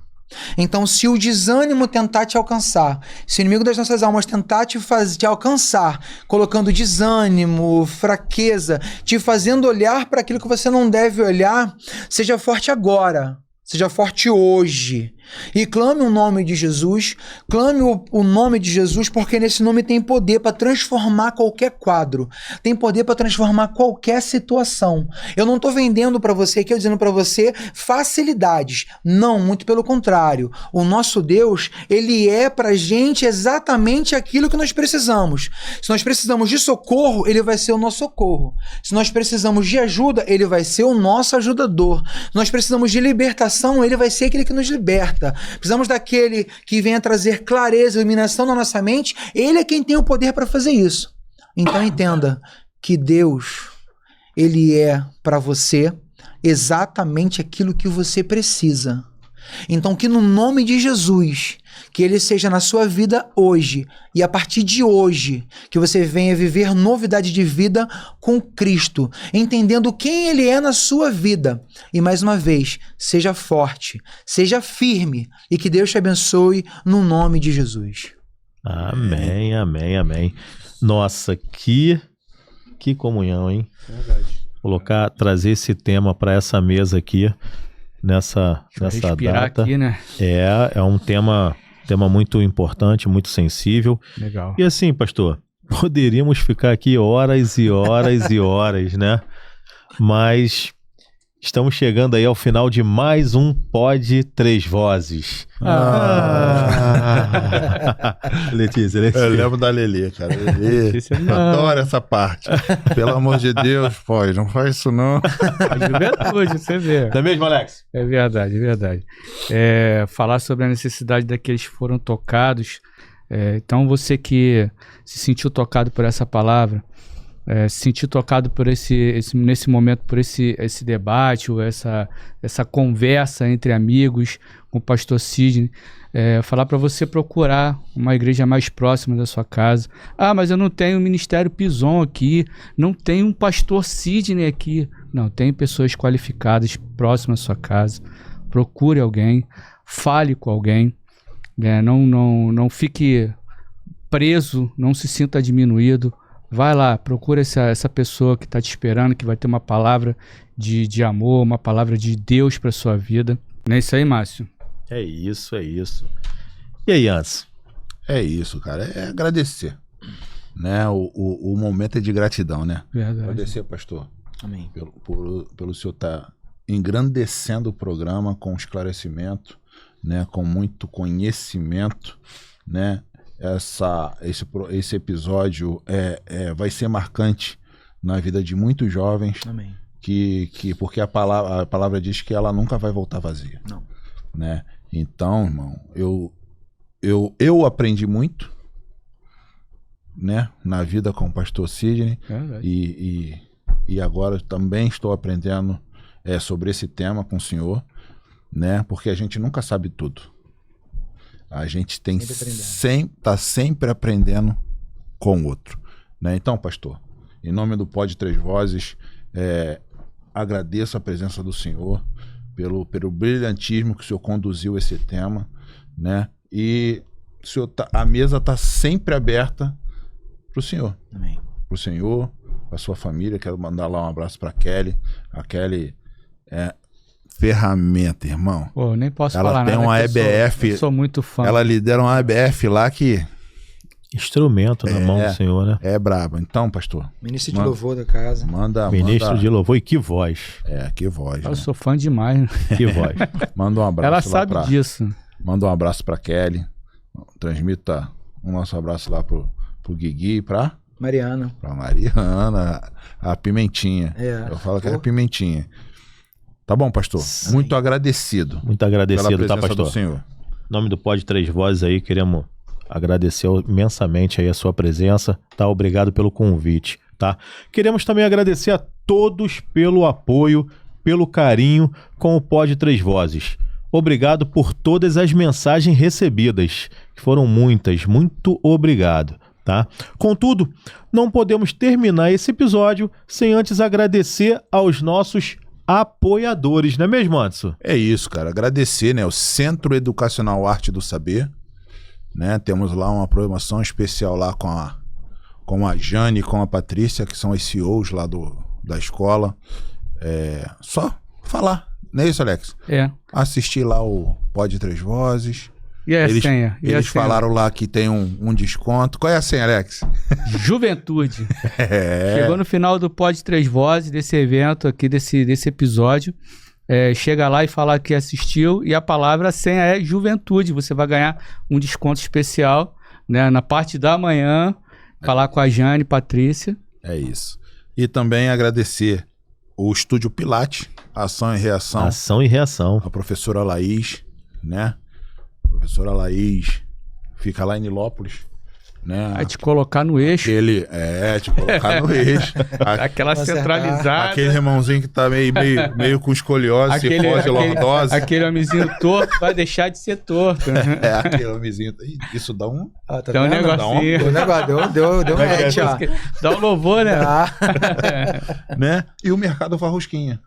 Então, se o desânimo tentar te alcançar, se o inimigo das nossas almas tentar te alcançar, colocando desânimo, fraqueza, te fazendo olhar para aquilo que você não deve olhar, seja forte agora, seja forte hoje. E clame o nome de Jesus, clame o nome de Jesus, porque nesse nome tem poder para transformar qualquer quadro, tem poder para transformar qualquer situação. Eu não estou vendendo para você aqui, eu dizendo para você facilidades. Não, muito pelo contrário. O nosso Deus, ele é para a gente exatamente aquilo que nós precisamos. Se nós precisamos de socorro, ele vai ser o nosso socorro. Se nós precisamos de ajuda, ele vai ser o nosso ajudador. Se nós precisamos de libertação, ele vai ser aquele que nos liberta. Precisamos daquele que venha trazer clareza e iluminação na nossa mente. Ele é quem tem o poder para fazer isso. Então entenda que Deus, ele é para você exatamente aquilo que você precisa. Então que no nome de Jesus, que ele seja na sua vida hoje e a partir de hoje, que você venha viver novidade de vida com Cristo, entendendo quem ele é na sua vida. E mais uma vez, seja forte, seja firme e que Deus te abençoe no nome de Jesus. Amém, amém, amém. Nossa, que comunhão, hein? Verdade. Trazer esse tema para essa mesa aqui. Nessa data aqui, né? É um tema muito importante, muito sensível. Legal. E assim, pastor, poderíamos ficar aqui horas e horas e horas, né? Mas Estamos chegando aí ao final de mais um Pod Três Vozes. Letícia. Eu lembro da Lelê, cara. Lelê, adoro essa parte. Pelo amor de Deus, pode, não faz isso não. A juventude, você vê. Não é mesmo, Alex? É verdade, é verdade. Falar sobre a necessidade daqueles que foram tocados. Então, você que se sentiu tocado por essa palavra, se sentiu tocado por nesse momento, por esse debate, ou essa conversa entre amigos com o pastor Sidney, falar para você procurar uma igreja mais próxima da sua casa. Ah, mas eu não tenho o Ministério Pison aqui, não tenho um pastor Sidney aqui. Não, tem pessoas qualificadas próximas à sua casa. Procure alguém, fale com alguém, não fique preso, não se sinta diminuído. Vai lá, procura essa pessoa que está te esperando, que vai ter uma palavra de amor, uma palavra de Deus para sua vida. Não é isso aí, Márcio? É isso, é isso. E aí, Anson? É isso, cara. É agradecer. Né? O momento é de gratidão, né? Verdade. Agradecer, pastor. Amém. Pelo senhor estar engrandecendo o programa com esclarecimento, né? Com muito conhecimento, né? Esse episódio vai ser marcante na vida de muitos jovens. Amém. Porque a palavra diz que ela nunca vai voltar vazia. Não. Né? Então, irmão, eu aprendi muito, né, na vida com o pastor Sidney, e agora também estou aprendendo sobre esse tema com o senhor, né, porque a gente nunca sabe tudo. A gente tá sempre aprendendo com o outro, né? Então, pastor, em nome do Pod Três Vozes, agradeço a presença do senhor, pelo brilhantismo que o senhor conduziu esse tema, né? E o senhor a mesa está sempre aberta para o senhor. Amém. Para o senhor, para a sua família. Quero mandar lá um abraço para a Kelly. A Kelly ferramenta, irmão. Pô, nem posso ela falar tem nada. Uma EBF. Eu sou muito fã. Ela lidera uma EBF lá que... Instrumento na mão do senhor, né? É brabo. Então, pastor. Ministro de louvor da casa. Ministro de louvor, e que voz. Que voz. Eu sou fã demais, né? Que voz. Manda um abraço. Ela sabe disso. Manda um abraço pra Kelly. Transmita um nosso abraço lá pro Guigui e pra Mariana. Pra Mariana, a Pimentinha. Eu falo que é a Pimentinha. Tá bom, pastor? Sim. Muito agradecido. Muito agradecido, tá, pastor? Do senhor. Em nome do Pod Três Vozes aí, queremos agradecer imensamente aí a sua presença, tá? Obrigado pelo convite, tá? Queremos também agradecer a todos pelo apoio, pelo carinho com o Pod Três Vozes. Obrigado por todas as mensagens recebidas, que foram muitas, muito obrigado, tá? Contudo, não podemos terminar esse episódio sem antes agradecer aos nossos apoiadores, não é mesmo, Anderson? É isso, cara. Agradecer, né? O Centro Educacional Arte do Saber, né? Temos lá uma promoção especial lá com a Jane e com a Patrícia, que são as CEOs lá da escola. Só falar, não é isso, Alex? Assistir lá o Pod Três Vozes. E a senha? Eles falaram lá que tem um desconto. Qual é a senha, Alex? Juventude. Chegou no final do Pod Três Vozes, desse evento aqui, desse episódio. Chega lá e fala que assistiu, e a senha é Juventude. Você vai ganhar um desconto especial, né, na parte da manhã. Falar com a Jane, Patrícia. É isso. E também agradecer o Estúdio Pilates, Ação e Reação. Ação e Reação. A professora Laís, né? A professora Laís fica lá em Nilópolis, né? Vai te colocar no eixo. Te colocar no eixo. Aquela centralizada. Aquele irmãozinho que tá meio com escoliose, cifose, lordose. Aquele homenzinho torto vai deixar de ser torto. Aquele homenzinho. Isso dá um... Dá um negocinho. Deu um match, ó. Dá um louvor, né? Né? E o Mercado Farrusquinha.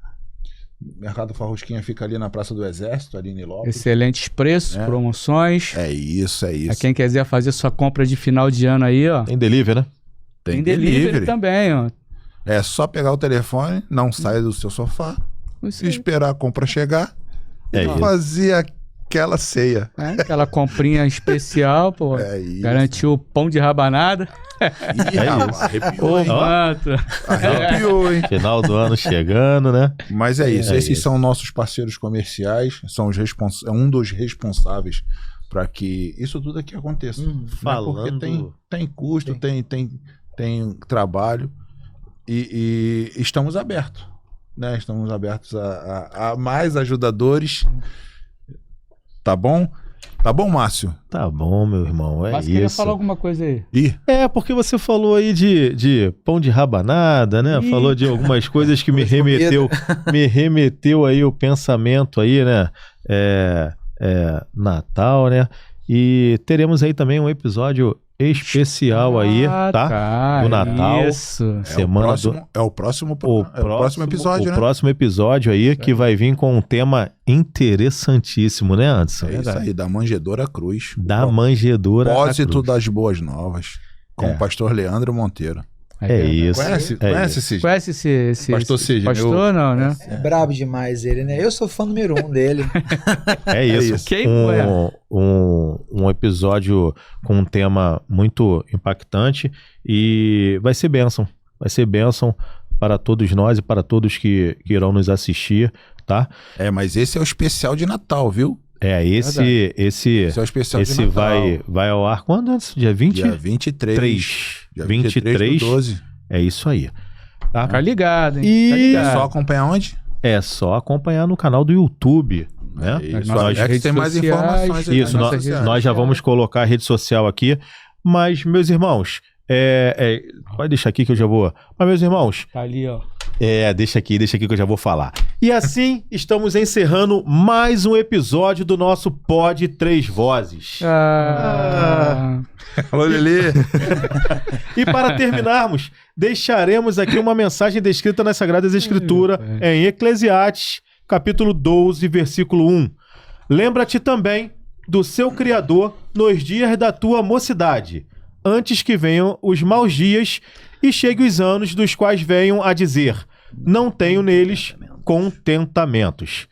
Mercado Farrusquinha fica ali na Praça do Exército, ali em Nilópolis. Excelentes preços, promoções. É isso. A quem quiser fazer sua compra de final de ano aí, ó. Tem delivery, né? Tem delivery também, ó. É só pegar o telefone, não sair do seu sofá, esperar a compra chegar e fazer aquela ceia. Aquela comprinha especial, pô. É isso. Garantiu o pão de rabanada. Ih, rapaz, arrepiou, Ô, hein? manto. Arrepiou, hein? Final do ano chegando, né? Mas é isso, É esses isso. são nossos parceiros comerciais, são os um dos responsáveis para que isso tudo aqui aconteça. Né? Falando- Porque tem custo, tem trabalho e estamos abertos, né? Estamos abertos a mais ajudadores. Tá bom? Tá bom, Márcio? Tá bom, meu irmão, é Mas queria isso. falar alguma coisa aí. Ih, É, porque você falou aí de pão de rabanada, né? Ih. Falou de algumas coisas que me remeteu aí o pensamento aí, né? Natal, né? E teremos aí também um episódio especial aí, tá? Do Natal. Isso. Semana é o próximo episódio, né? O próximo episódio aí que vai vir com um tema interessantíssimo, né, Anderson? É isso aí, da Manjedoura Cruz. Da Manjedoura à Propósito Cruz. das Boas Novas, com o pastor Leandro Monteiro. É isso. Conhece Cid? Conhece esse Pastor Cid, pastor, não, né? É brabo demais ele, né? Eu sou fã número 1 dele. É isso. isso. Quem é? Um episódio com um tema muito impactante e vai ser bênção. Vai ser bênção para todos nós e para todos que irão nos assistir, tá? É, mas esse é o especial de Natal, viu? Esse Esse é o especial de esse Natal. vai ao ar quando? Antes? Dia 20? Dia 23. Dia 23 do 12. É isso aí. Tá? Tá ligado, hein? E- Tá É ligado. só acompanhar onde? É só acompanhar no canal do YouTube, né? É isso. Nossas É que tem mais redes sociais, informações aí. Isso, nas nós, redes sociais. nós já vamos colocar a rede social aqui. Mas, meus irmãos, pode deixar aqui que eu já vou. Mas, meus irmãos, Tá ali, ó. deixa aqui que eu já vou falar. E assim, estamos encerrando mais um episódio do nosso Pod Três Vozes. Alô, Lili. E para terminarmos, deixaremos aqui uma mensagem descrita nas Sagradas Escrituras em Eclesiastes, capítulo 12, versículo 1. Lembra-te também do seu Criador nos dias da tua mocidade, antes que venham os maus dias e cheguem os anos dos quais venham a dizer: não tenho neles contentamentos.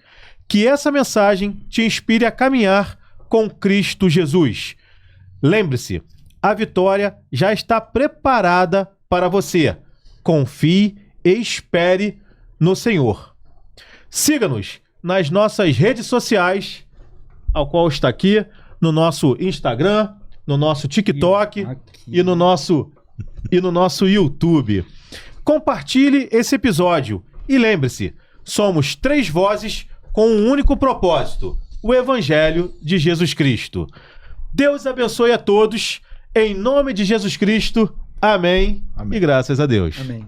Que essa mensagem te inspire a caminhar com Cristo Jesus. Lembre-se, a vitória já está preparada para você. Confie e espere no Senhor. Siga-nos nas nossas redes sociais, ao qual está aqui, no nosso Instagram, no nosso TikTok e no nosso YouTube. Compartilhe esse episódio e lembre-se, somos três vozes com um único propósito: o Evangelho de Jesus Cristo. Deus abençoe a todos, em nome de Jesus Cristo. Amém. Amém. E graças a Deus. Amém.